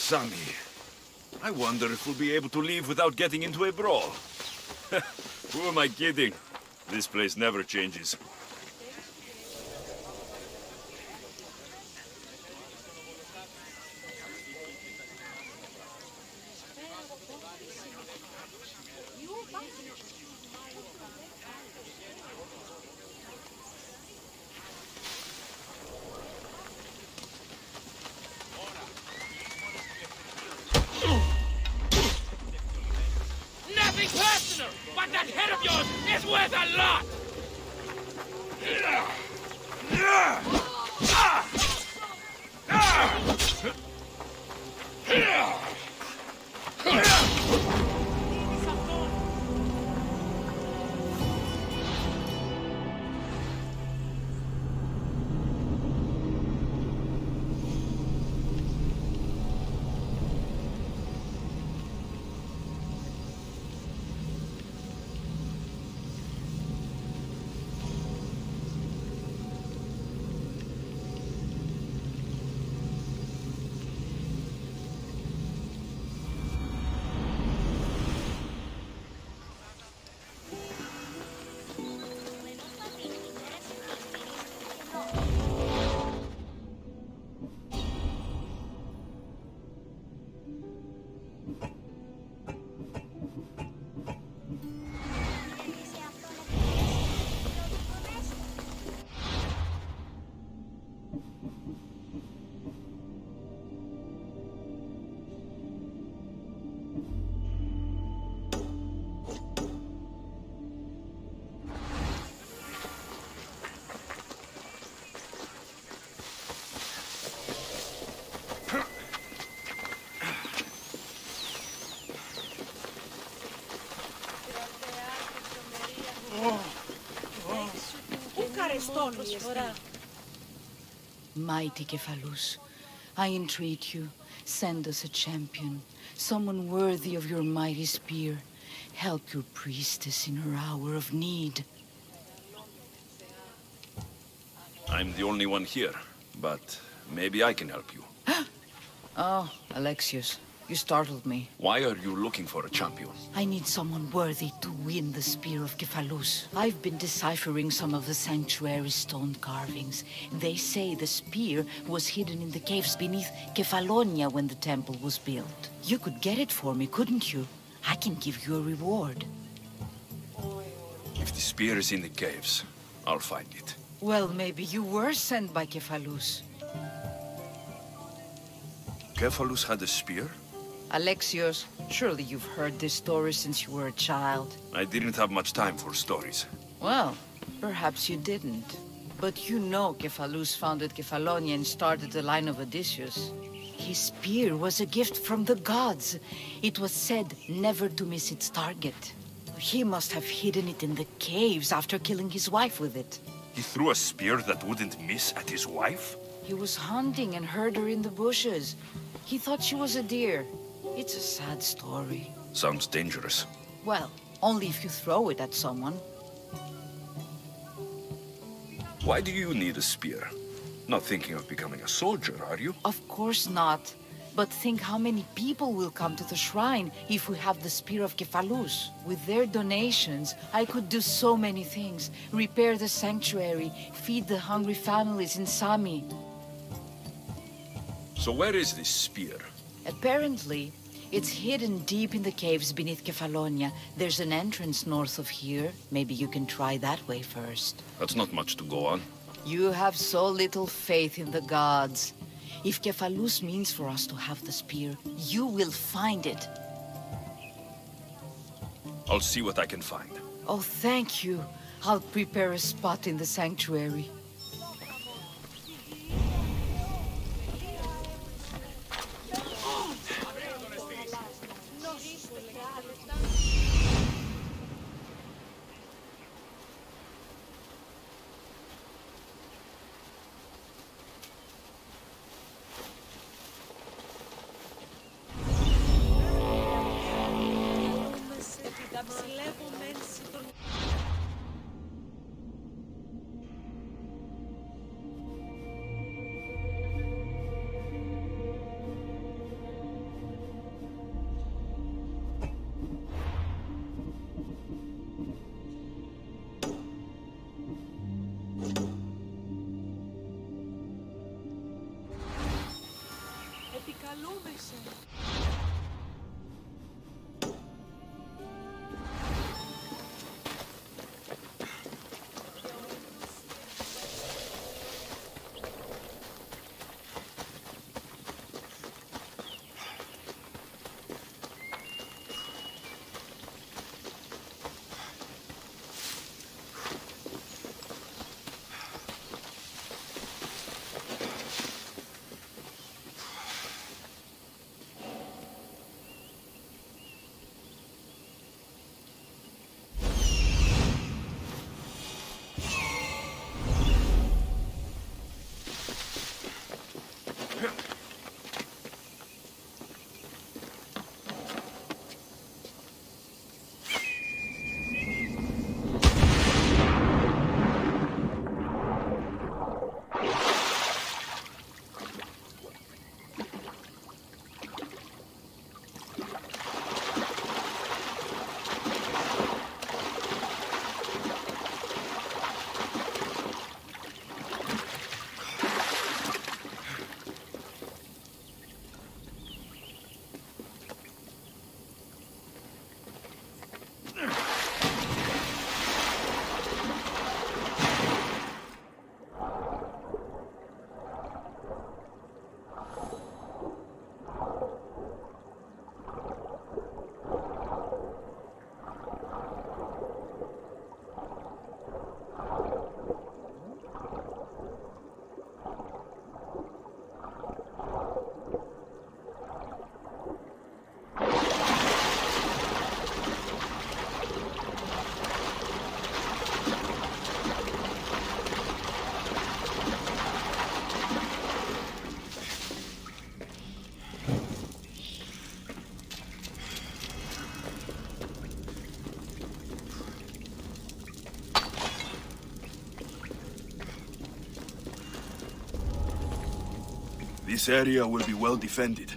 S19: Sammy, I wonder if we'll be able to leave without getting into a brawl.
S13: Who am I kidding? This place never changes.
S15: Nothing personal, but that head of yours is worth a lot!
S17: Mighty Kephalus, I entreat you, send us a champion, someone worthy of your mighty spear. Help your priestess in her hour of need.
S13: I'm the only one here, but maybe I can help you.
S17: Oh, Alexios, you startled me.
S13: Why are you looking for a champion?
S17: I need someone worthy to win the Spear of Kephalus. I've been deciphering some of the sanctuary's stone carvings. They say the spear was hidden in the caves beneath Kefalonia when the temple was built. You could get it for me, couldn't you? I can give you a reward.
S13: If the spear is in the caves, I'll find it.
S17: Well, maybe you were sent by Kephalus.
S13: Kephalus had a spear?
S17: Alexios, surely you've heard this story since you were a child.
S13: I didn't have much time for stories.
S17: Well, perhaps you didn't. But you know Kephalus founded Kefalonia and started the line of Odysseus. His spear was a gift from the gods. It was said never to miss its target. He must have hidden it in the caves after killing his wife with it.
S13: He threw a spear that wouldn't miss at his wife?
S17: He was hunting and heard her in the bushes. He thought she was a deer. It's a sad story.
S13: Sounds dangerous.
S17: Well, only if you throw it at someone.
S13: Why do you need a spear? Not thinking of becoming a soldier, are you?
S17: Of course not. But think how many people will come to the shrine if we have the Spear of Kephalus. With their donations, I could do so many things. Repair the sanctuary, feed the hungry families in Sami.
S13: So where is this spear?
S17: Apparently, it's hidden deep in the caves beneath Kefalonia. There's an entrance north of here. Maybe you can try that way first.
S13: That's not much to go on.
S17: You have so little faith in the gods. If Kephalus means for us to have the spear, you will find it.
S13: I'll see what I can find.
S17: Oh, thank you. I'll prepare a spot in the sanctuary.
S13: This area will be well defended.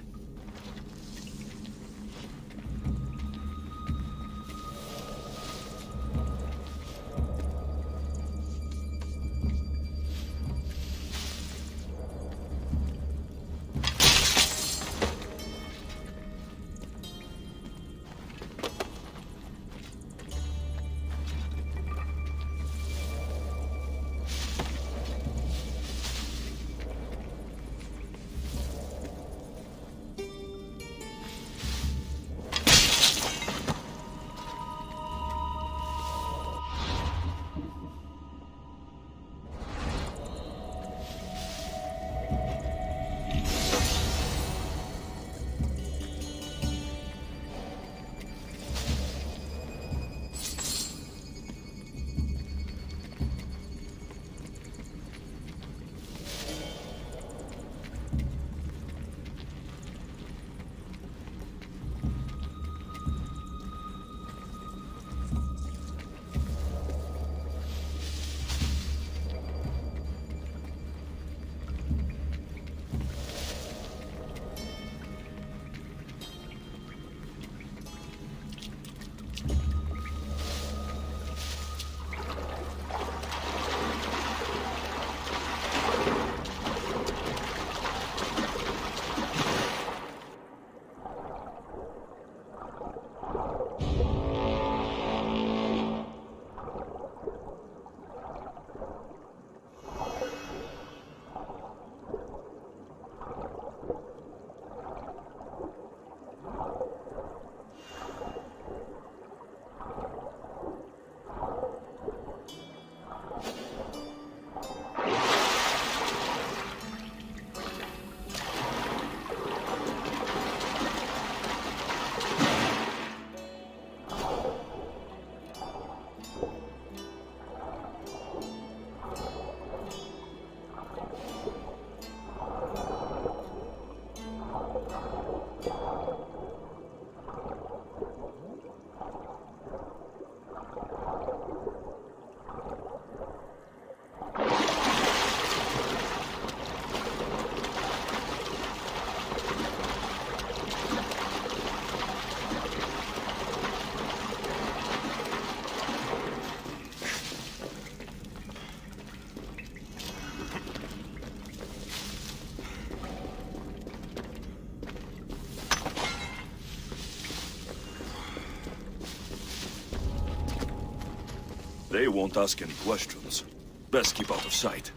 S13: They won't ask any questions. Best keep out of sight.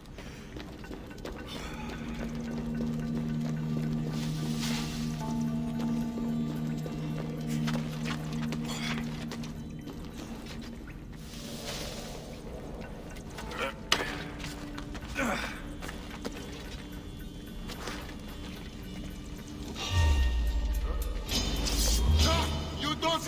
S4: You don't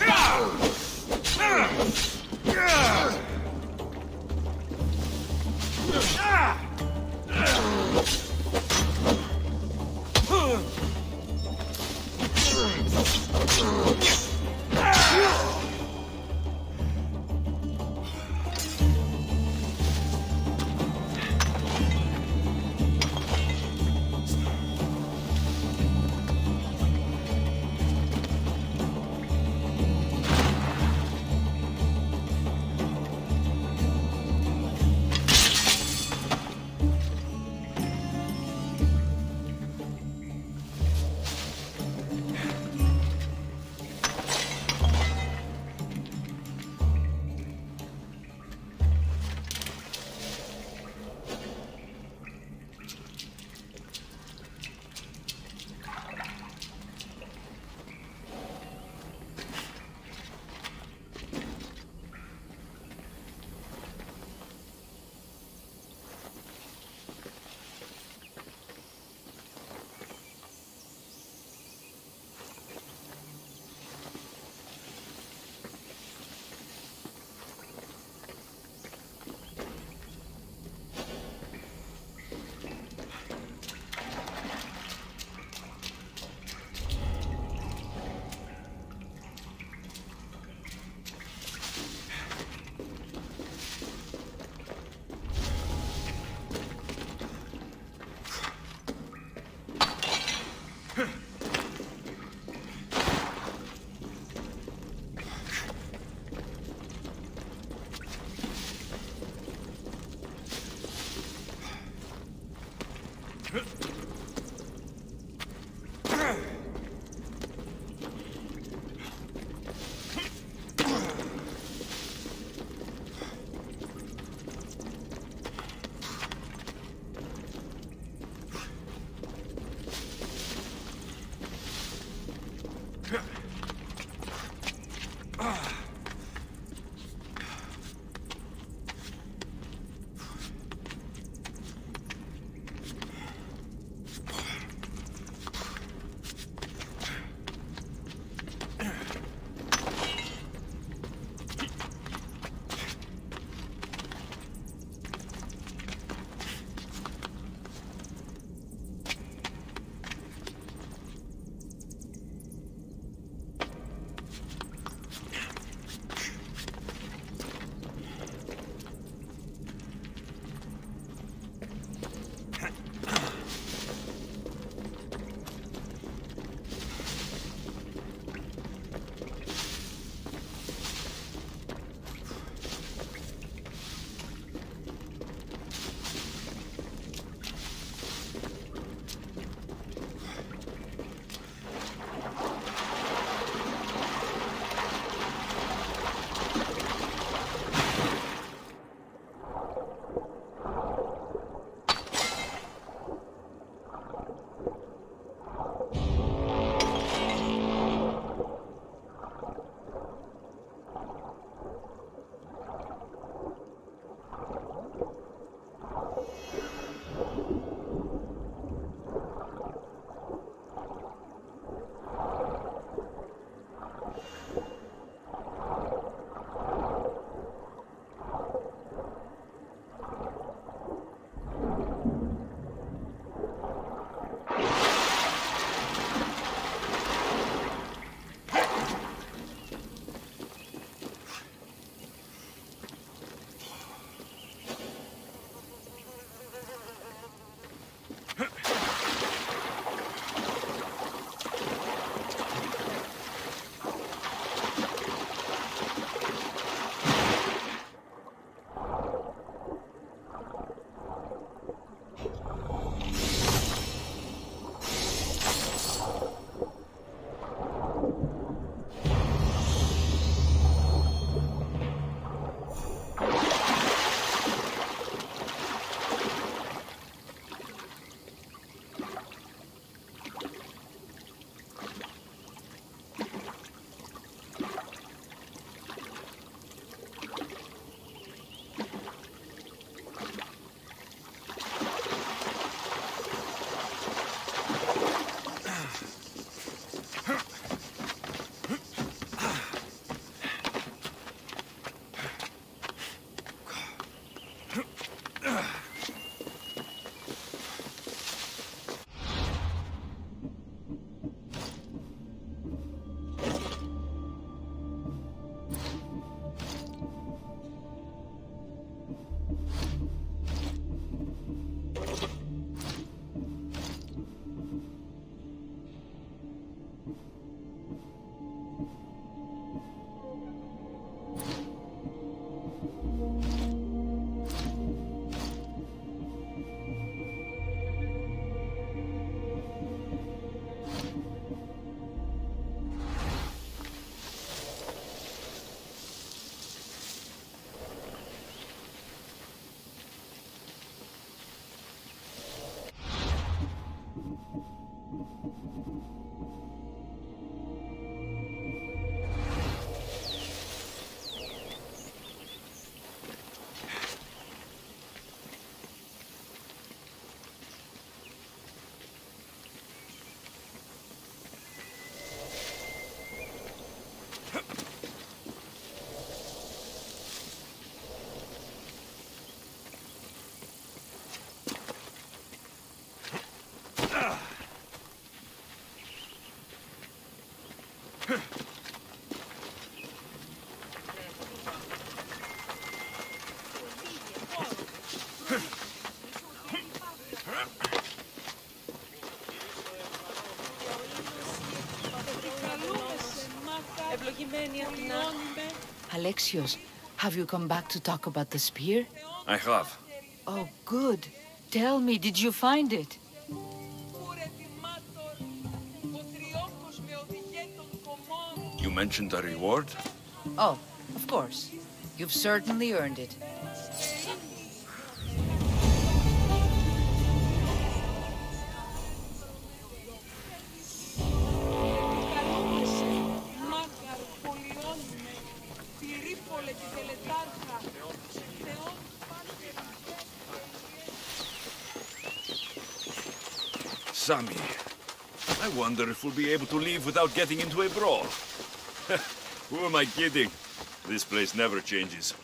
S17: Alexios, have you come back to talk about the spear?
S19: I have.
S17: Oh, good. Tell me, did you find it?
S19: You mentioned a reward?
S17: Oh, of course. You've certainly earned it.
S19: Sammy, I wonder if we'll be able to leave without getting into a brawl. Who am I kidding? This place never changes.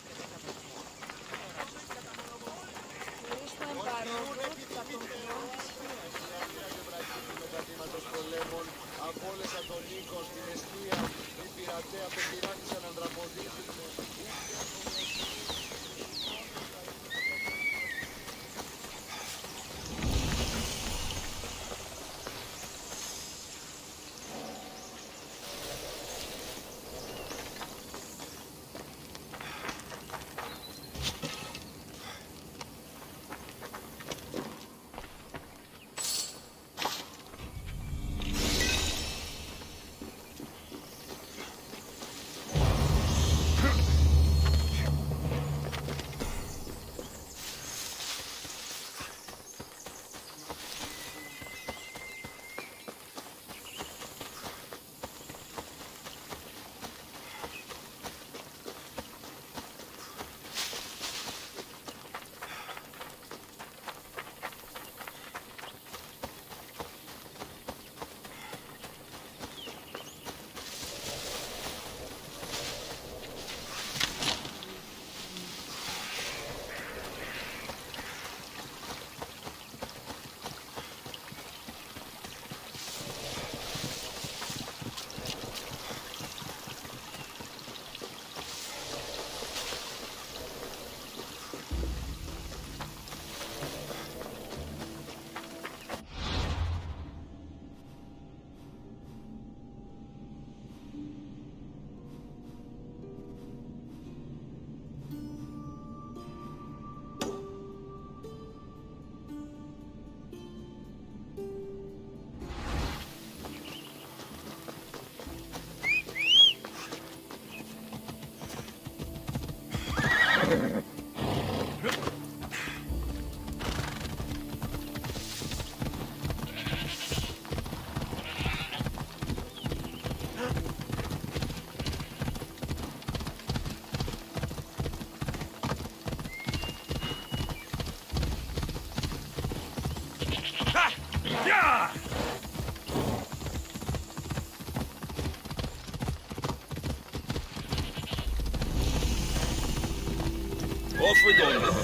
S19: Off we go now.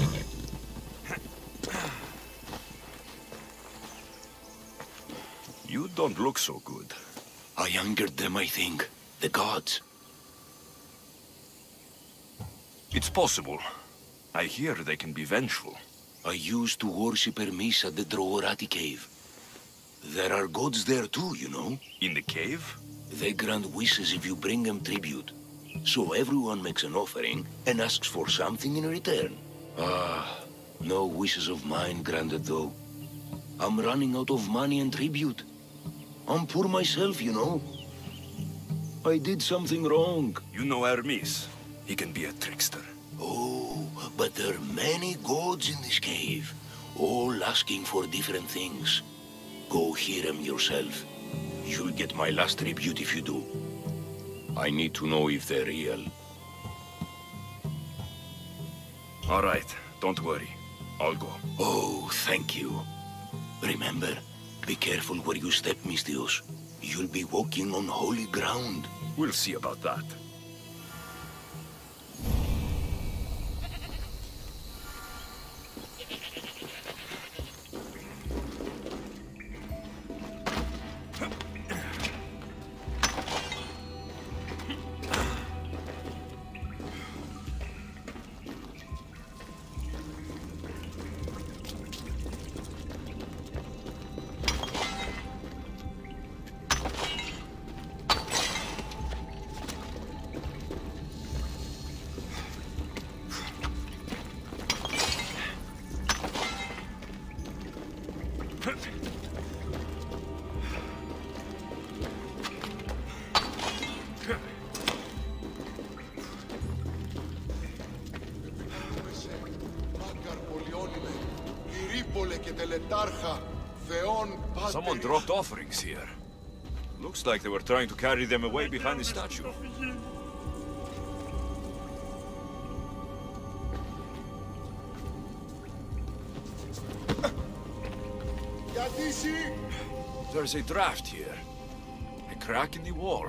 S19: You don't look so good.
S4: I angered them, I think. The gods.
S19: It's possible. I hear they can be vengeful.
S4: I used to worship Hermes at the Droorati cave. There are gods there too, you know.
S19: In the cave?
S4: They grant wishes if you bring them tribute. So everyone makes an offering and asks for something in return. Ah, no wishes of mine granted though. I'm running out of money and tribute. I'm poor myself, you know. I did something wrong.
S19: You know Hermes. He can be a trickster.
S4: Oh, but there are many gods in this cave, all asking for different things. Go hear them yourself. You'll get my last tribute if you do. I need to know if they're real.
S19: All right, don't worry. I'll go.
S4: Oh, thank you. Remember, be careful where you step, Misthios. You'll be walking on holy ground.
S19: We'll see about that. Someone dropped offerings here. Looks like they were trying to carry them away behind the statue. There's a draft here. A crack in the wall.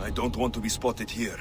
S19: I don't want to be spotted here.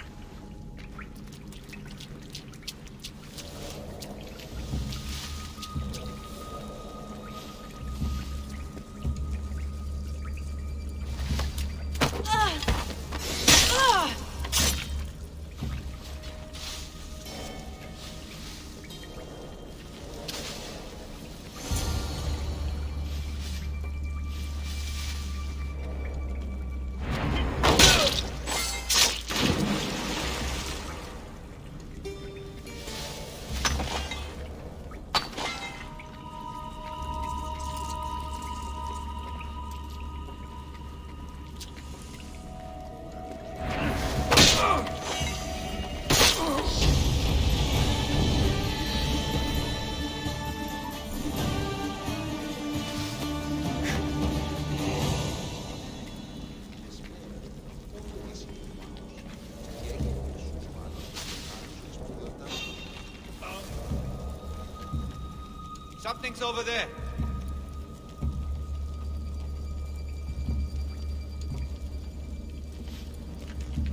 S20: Something's over there.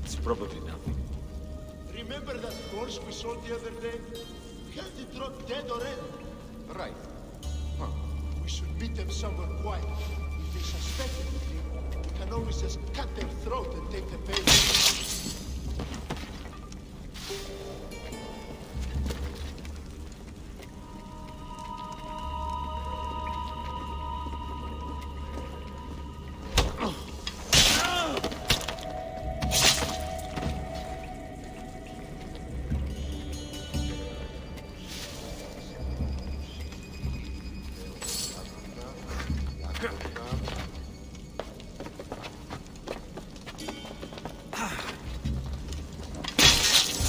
S19: It's probably nothing.
S4: Remember that horse we saw the other day? Had it dropped dead already. Right. Huh. We should meet them somewhere quiet. If they suspect anything, we can always just cut their throat and take the pay.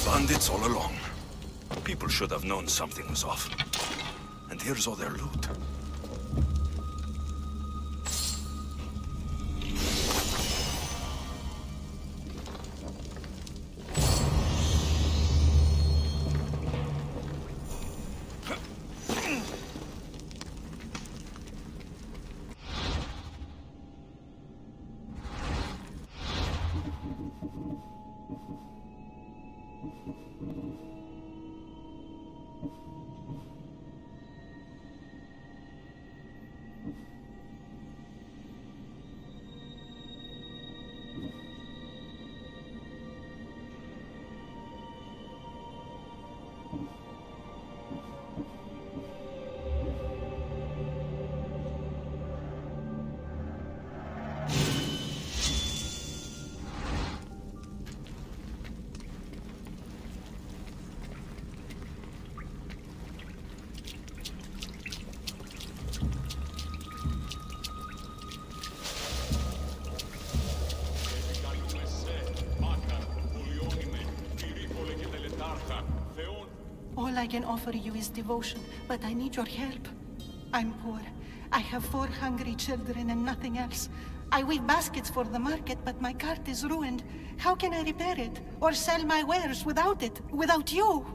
S19: Bandits all along. People should have known something was off. And here's all their loot.
S21: All I can offer you is devotion, but I need your help. I'm poor. I have 4 hungry children and nothing else. I weave baskets for the market, but my cart is ruined. How can I repair it? Or sell my wares without it? Without you?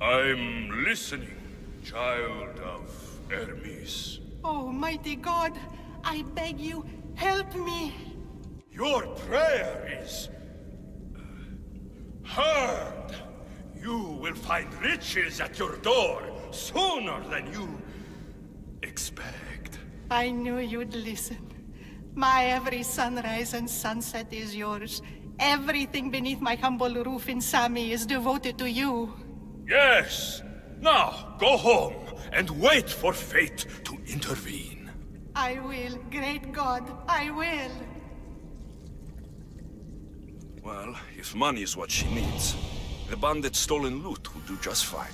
S1: I'm listening, child of Hermes.
S21: Oh, mighty God, I beg you, help me.
S1: Your prayer is heard. You will find riches at your door sooner than you expect.
S21: I knew you'd listen. My every sunrise and sunset is yours. Everything beneath my humble roof in Sami is devoted to you.
S1: Yes. Now, go home and wait for fate to intervene.
S21: I will, great God, I will.
S19: Well, if money is what she needs,
S13: The bandits' stolen loot will do just fine.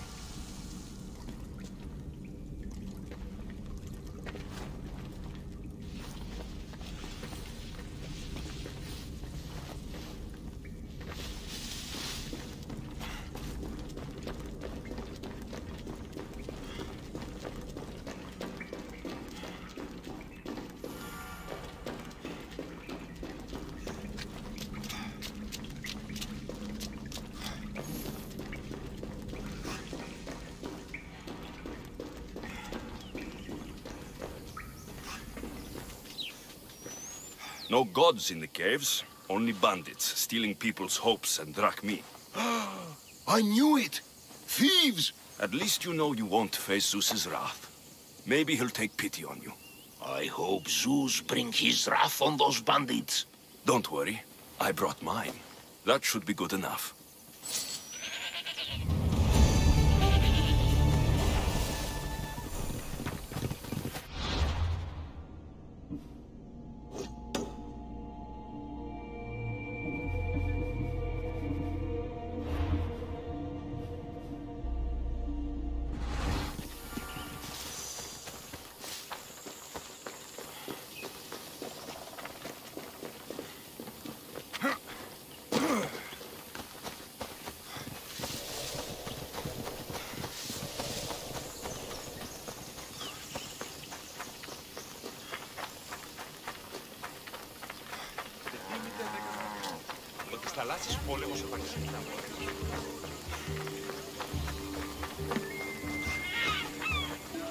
S13: No gods in the caves, only bandits stealing people's hopes and drachmi.
S4: I knew it! Thieves!
S13: At least you know you won't face Zeus's wrath. Maybe he'll take pity on you.
S4: I hope Zeus bring his wrath on those bandits.
S13: Don't worry, I brought mine. That should be good enough.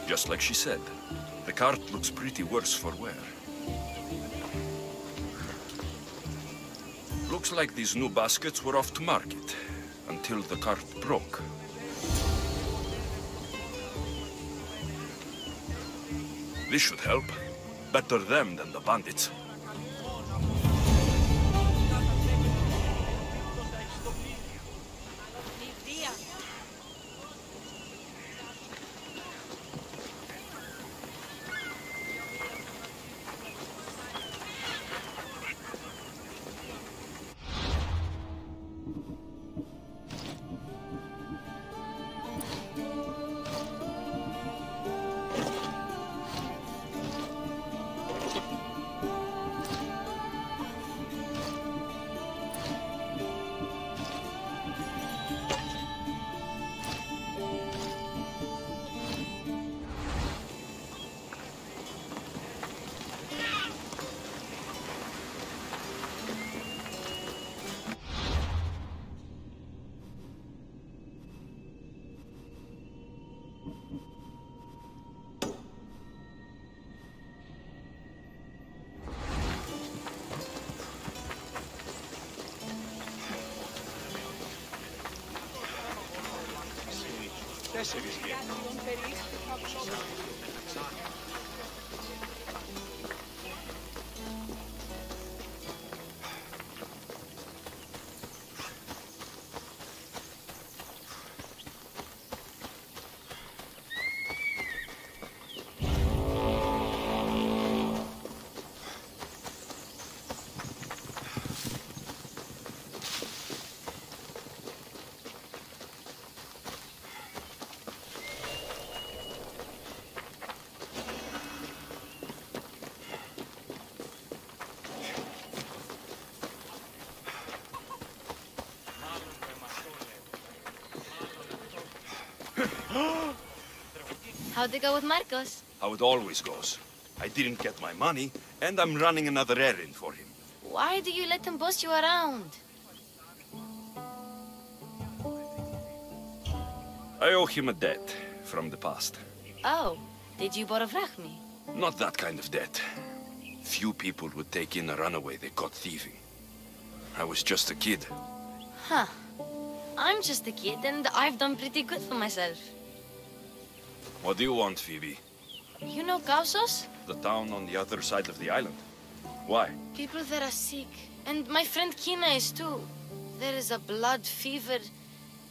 S13: Just like she said, the cart looks pretty worse for wear. Looks like these new baskets were off to market, until the cart broke. This should help. Better them than the bandits.
S18: How'd it go with Marcos?
S13: How it always goes. I didn't get my money, and I'm running another errand for him.
S18: Why do you let him boss you around?
S13: I owe him a debt from the past.
S18: Oh, did you borrow drachmi?
S13: Not that kind of debt. Few people would take in a runaway they caught thieving. I was just a kid.
S18: Huh. I'm just a kid, and I've done pretty good for myself.
S13: What do you want, Phoebe?
S18: You know Kausos?
S13: The town on the other side of the island. Why?
S18: People there are sick, and my friend Kina is too. There is a blood fever.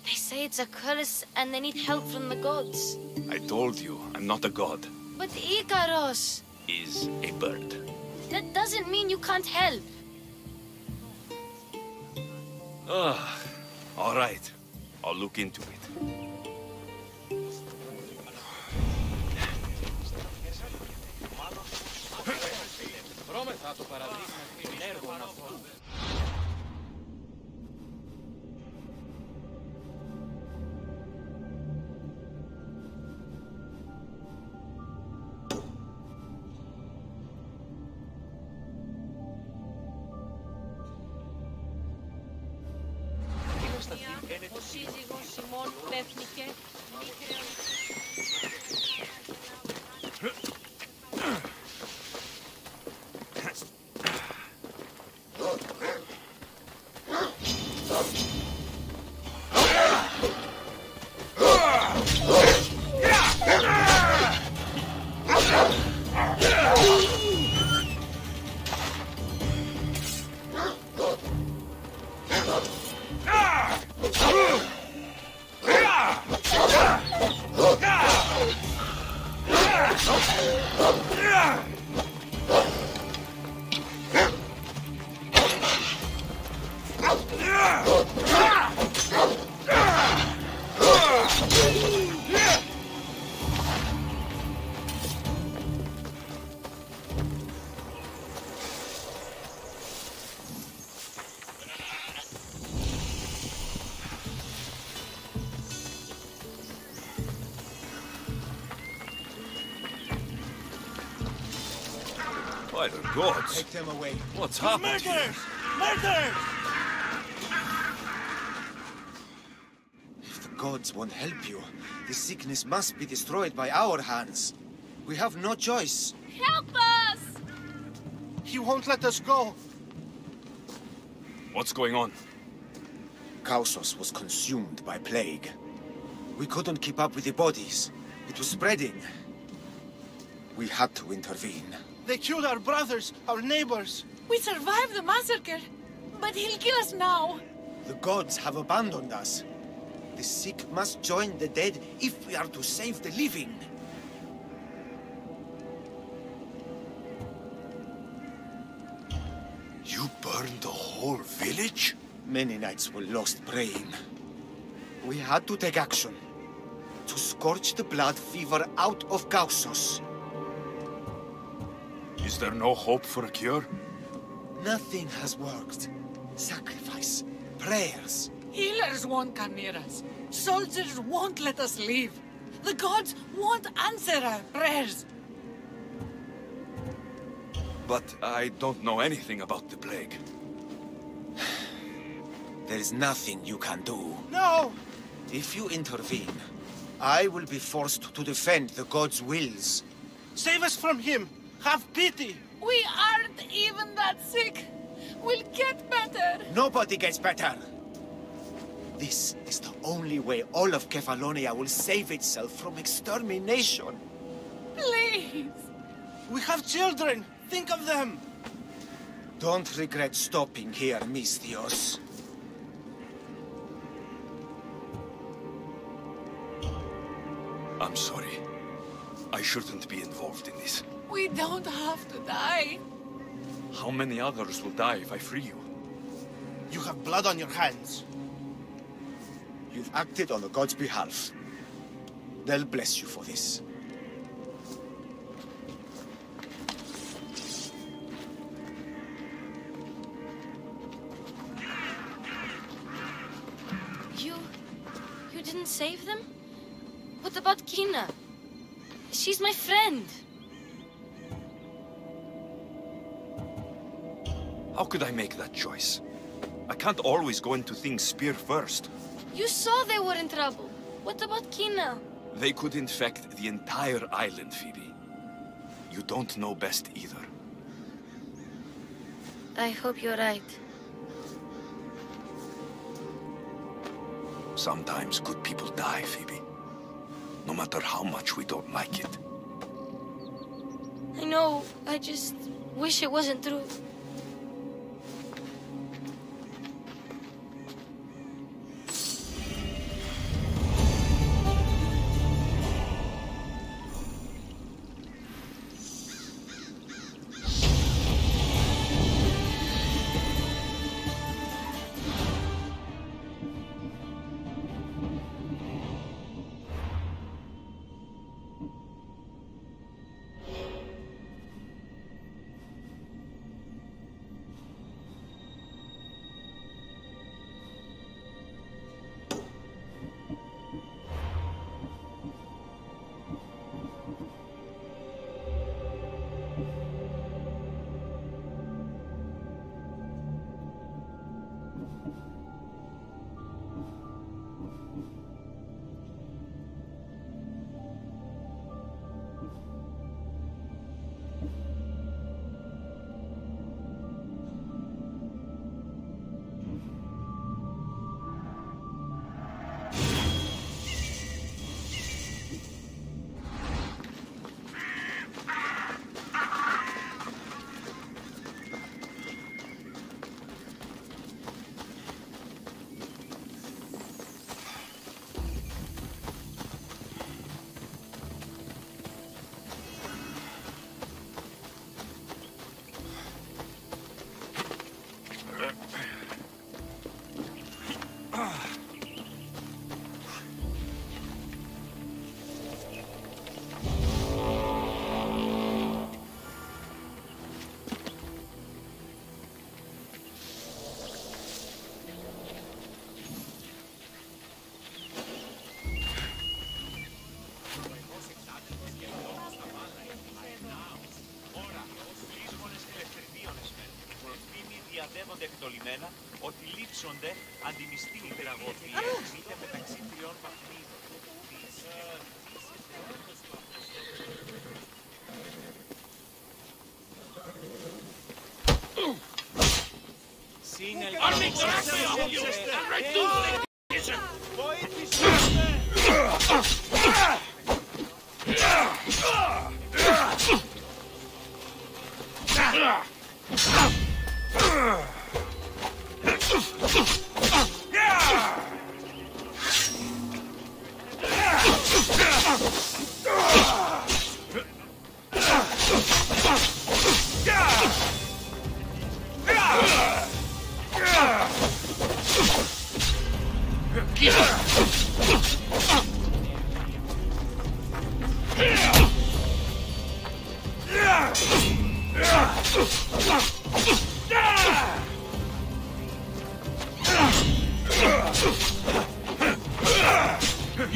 S18: They say it's a curse, and they need help from the gods.
S13: I told you, I'm not a god.
S18: But Ikaros
S13: Is a bird.
S18: That doesn't mean you can't help.
S13: All right.
S19: I'll look into it.
S16: Ο σύζυγος Σιμών τέθηκε μη
S19: By the gods!
S10: Take them away.
S19: What's happened here?
S10: Murderers! Murderers!
S20: If the gods won't help you, the sickness must be destroyed by our hands. We have no choice.
S21: Help us!
S10: He won't let us go.
S19: What's going on?
S20: Kausos was consumed by plague. We couldn't keep up with the bodies. It was spreading. We had to intervene.
S10: They killed our brothers, our neighbors.
S21: We survived the massacre, but he'll kill us now.
S20: The gods have abandoned us. The sick must join the dead if we are to save the living.
S4: You burned the whole village?
S20: Many nights were lost praying. We had to take action. To scorch the blood fever out of Kausos.
S19: Is there no hope for a cure?
S20: Nothing has worked. Sacrifice, prayers.
S21: Healers won't come near us. Soldiers won't let us leave. The gods won't answer our prayers.
S19: But I don't know anything about the plague.
S20: There is nothing you can do.
S10: No!
S20: If you intervene, I will be forced to defend the gods' wills.
S10: Save us from him! Have pity!
S21: We aren't even that sick. We'll get better.
S20: Nobody gets better. This is the only way all of Kefalonia will save itself from extermination.
S21: Please.
S10: We have children. Think of them.
S20: Don't regret stopping here, Misthios.
S19: I'm sorry. I shouldn't be involved in this.
S21: We don't have to die.
S19: How many others will die if I free you?
S10: You have blood on your hands.
S20: You've acted on the gods' behalf. They'll bless you for this.
S18: You didn't save them? What about Kina? She's my friend.
S19: How could I make that choice? I can't always go into things spear first.
S18: You saw they were in trouble. What about Kina?
S19: They could infect the entire island, Phoebe. You don't know best either.
S18: I hope you're right.
S19: Sometimes good people die, Phoebe. No matter how much we don't like it.
S18: I know. I just wish it wasn't true.
S5: στο λιμένα ότι λείψονται αντιμυστή πυραγωγή είτε μεταξύ τριών βαθμίδων.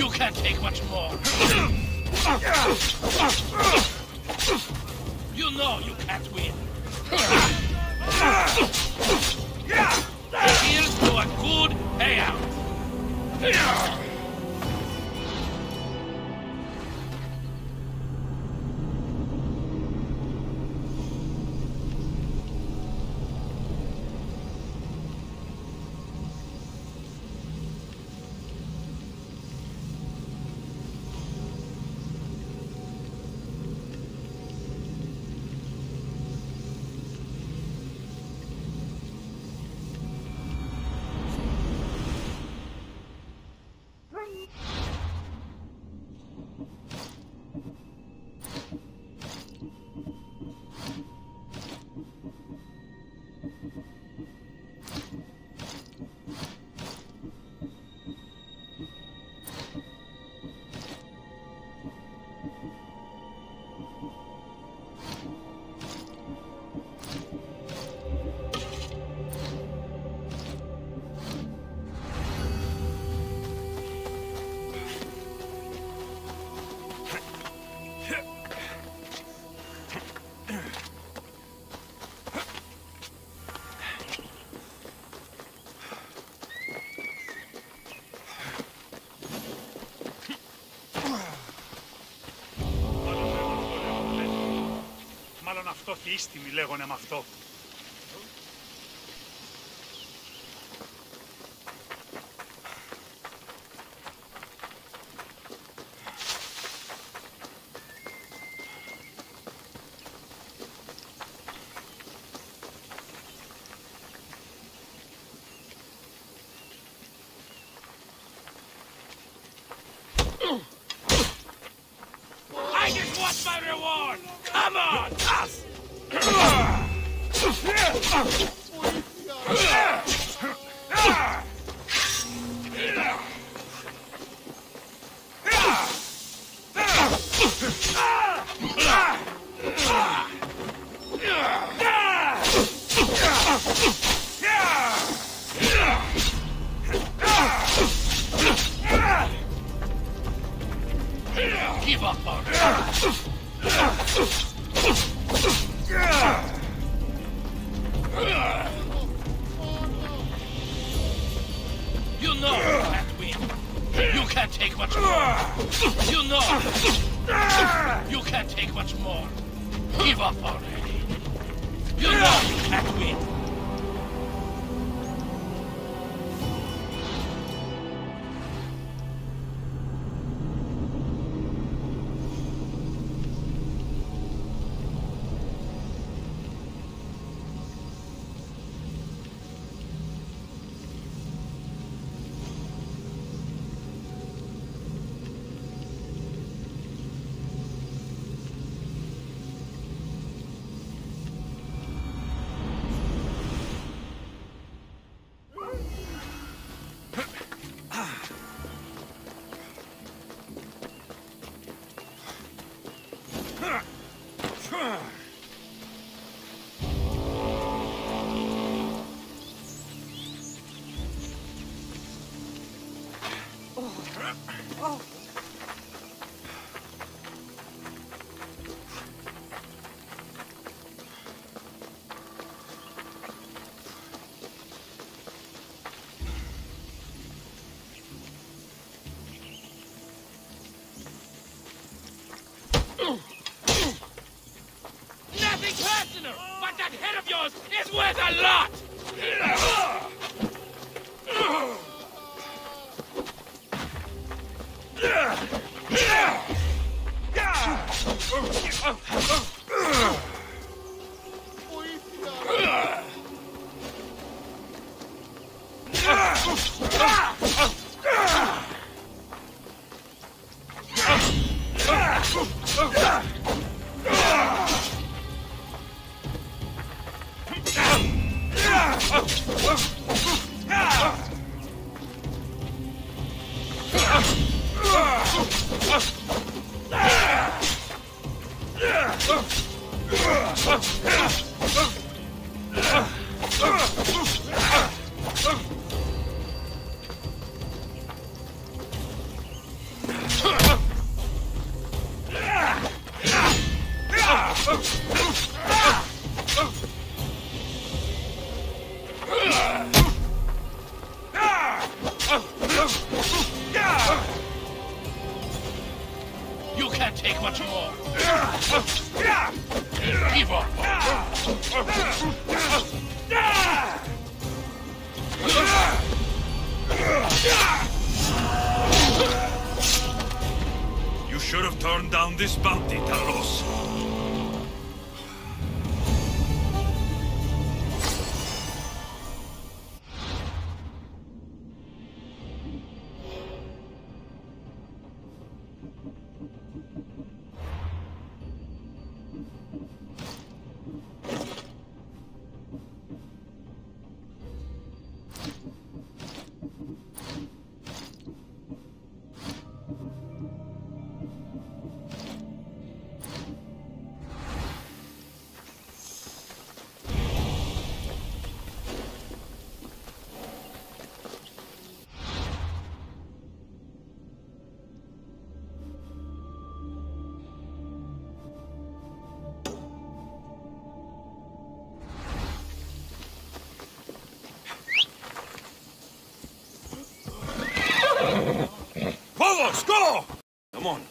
S15: You can't take much more. You know you can't win. Here's to a good payout.
S5: Μάλλον αυτό και ίστιμη λέγονε με αυτό.
S15: I just want my reward! Come on, us! Give up on it. You know you can't win. You can't take much more. You know you can't take much more. Give up already. You know you can't win. a lot!
S1: You can't take much more. Give up.
S10: You should have turned down this bounty, Talos.
S13: Let's go! Come on.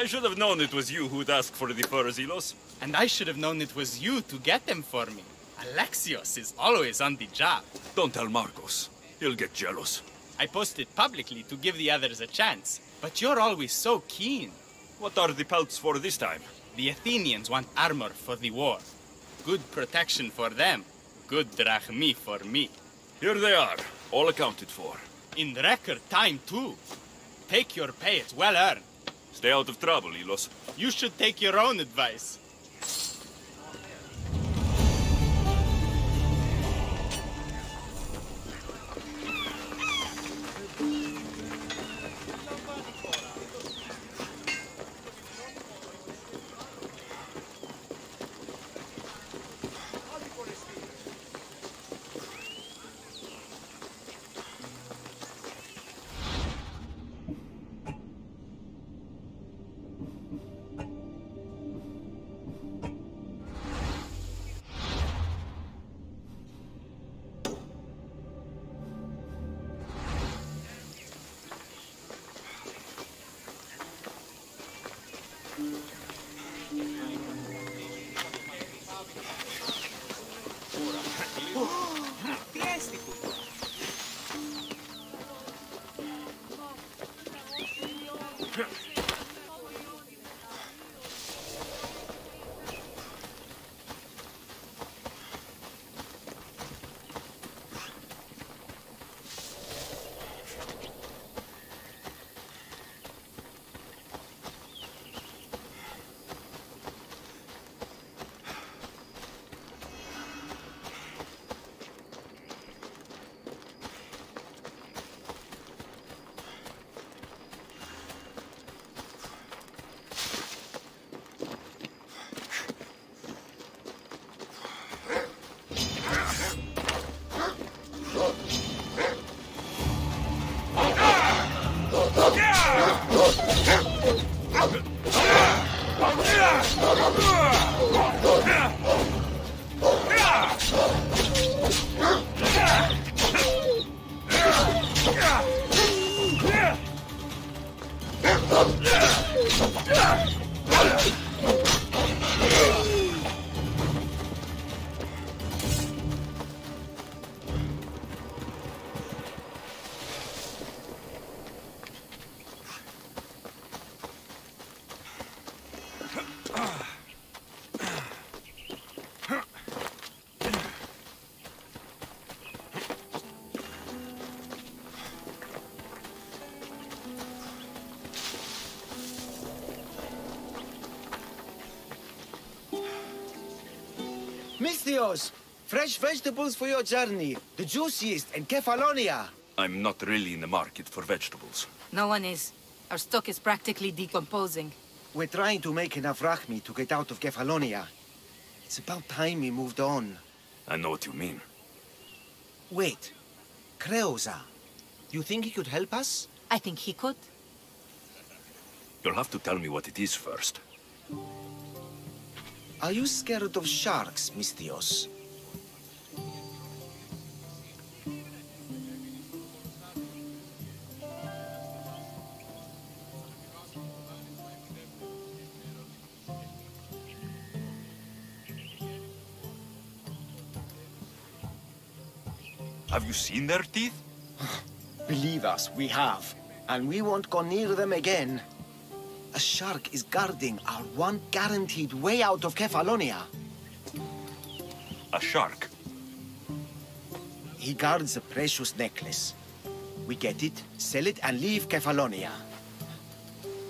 S6: I should have known it was you who'd ask for the furs, Ilos.
S22: And I should have known it was you to get them for me. Alexios is always on the job.
S13: Don't tell Marcos. He'll get jealous.
S22: I posted publicly to give the others a chance, but you're always so keen.
S6: What are the pelts for this time?
S22: The Athenians want armor for the war. Good protection for them. Good drachmi for me.
S13: Here they are, all accounted for.
S22: In record time, too. Take your pay, it's well earned.
S6: Stay out of trouble, Ilos.
S22: You should take your own advice.
S20: Misthios! Fresh vegetables for your journey. The juiciest in Kefalonia.
S13: I'm not really in the market for vegetables.
S17: No one is. Our stock is practically decomposing.
S20: We're trying to make enough Rachmi to get out of Kefalonia. It's about time we moved on.
S13: I know what you mean.
S20: Wait. Creosa. You think he could help us?
S17: I think he could.
S13: You'll have to tell me what it is first.
S20: Are you scared of sharks, Misthios?
S13: Have you seen their teeth?
S20: Believe us, we have. And we won't go near them again. A shark is guarding our one guaranteed way out of Kefalonia.
S13: A shark?
S20: He guards a precious necklace. We get it, sell it, and leave Kefalonia.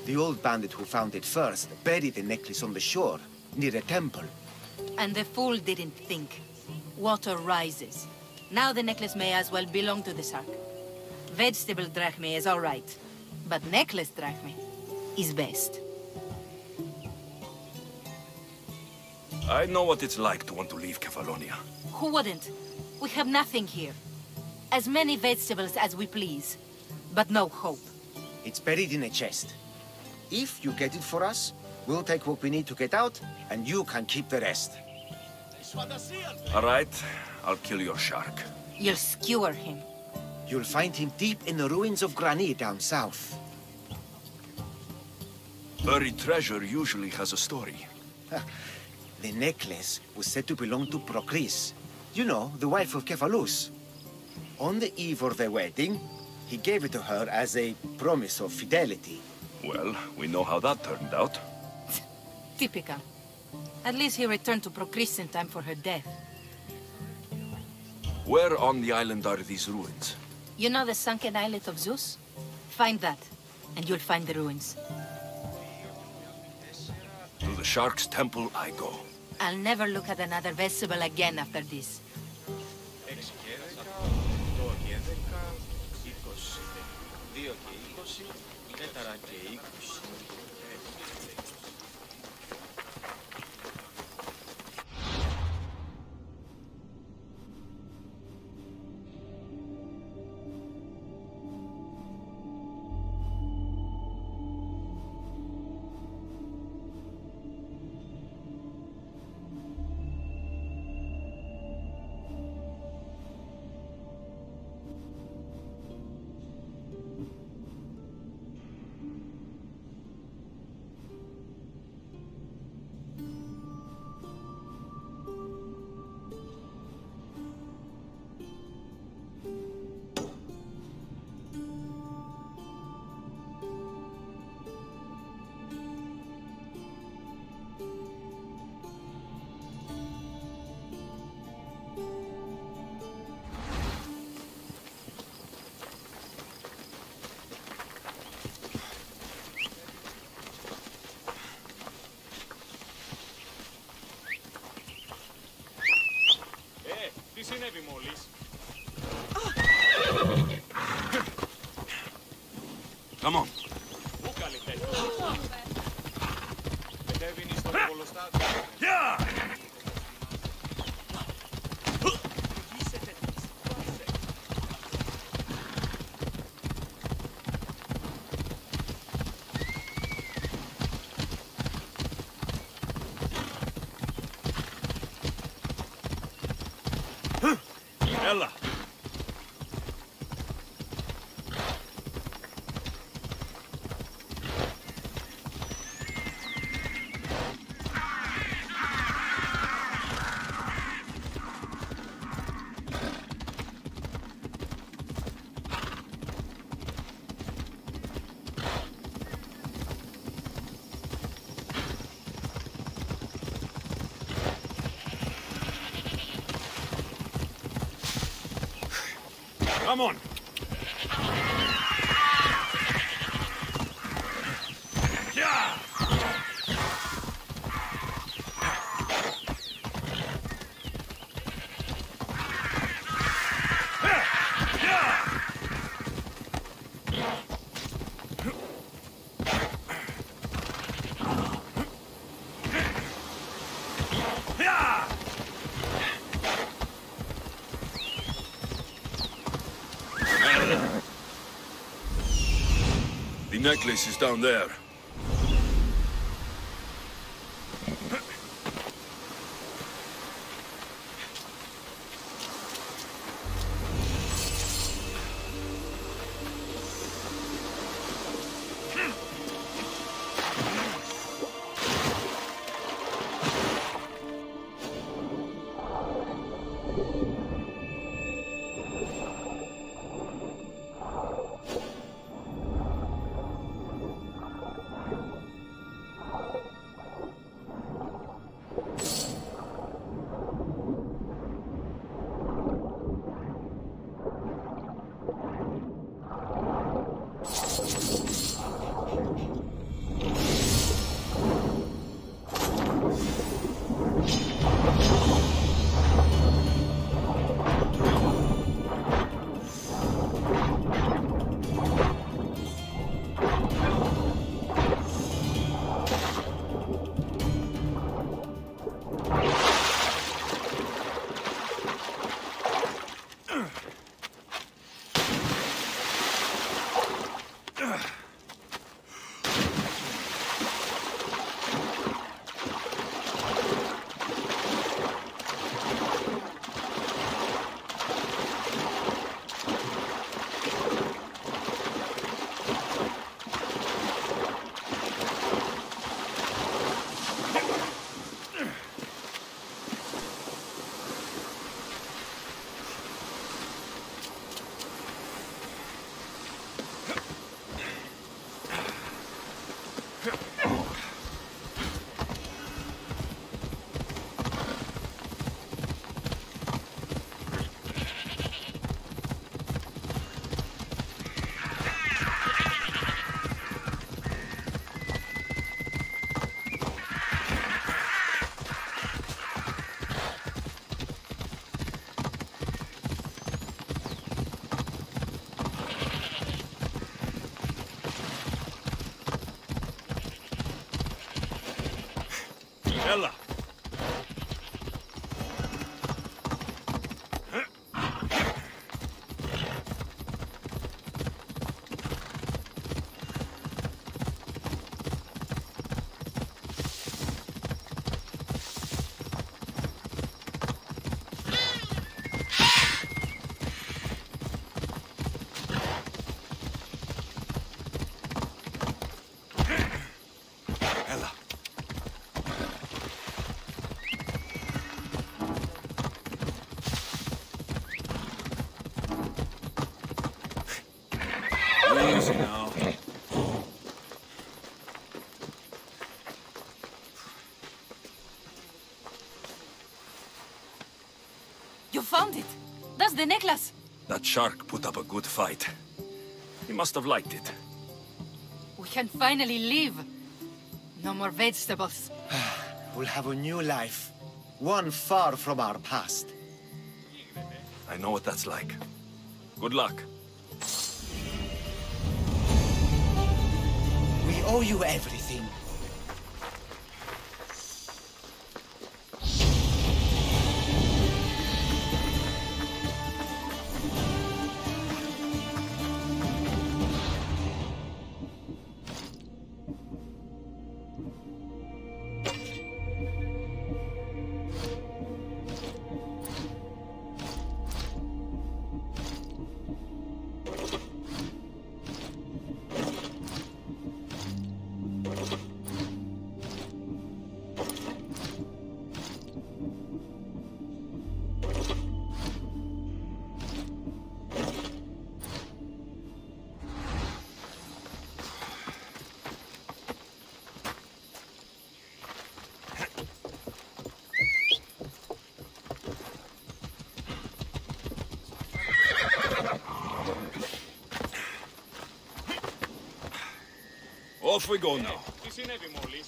S20: The old bandit who found it first buried the necklace on the shore, near a temple.
S17: And the fool didn't think. Water rises. Now the necklace may as well belong to the shark. Vegetable drachme is all right, but necklace drachme is best.
S13: I know what it's like to want to leave Kefalonia.
S17: Who wouldn't? We have nothing here. As many vegetables as we please, but no hope.
S20: It's buried in a chest. If you get it for us, we'll take what we need to get out, and you can keep the rest.
S13: All right, I'll kill your shark.
S17: You'll skewer him.
S20: You'll find him deep in the ruins of Granit down south.
S13: Buried treasure usually has a story.
S20: The necklace was said to belong to Procris. You know, the wife of Cephalus. On the eve of their wedding, he gave it to her as a promise of fidelity.
S13: Well, we know how that turned out.
S17: Typical. At least he returned to Procris in time for her death.
S13: Where on the island are these ruins?
S17: You know the sunken islet of Zeus? Find that, and you'll find the ruins.
S13: To the Shark's Temple I go.
S17: I'll never look at another vegetable again after this.
S5: Τι συνέβη μόλις?
S13: Come on.
S5: Πού καλλιτέχνη? Μετέβηνε στο κολοστάδιο.
S13: Ella. Come on. Yeah. necklace is down there.
S6: Ella!
S10: Easy now.
S17: You found it! That's the necklace!
S13: That shark put up a good fight. He must have liked it.
S17: We can finally leave. No more vegetables.
S20: We'll have a new life. One far from our past.
S13: I know what that's like. Good luck.
S20: We owe you everything.
S13: Off we go now.
S22: Τι συνέβη μόλις?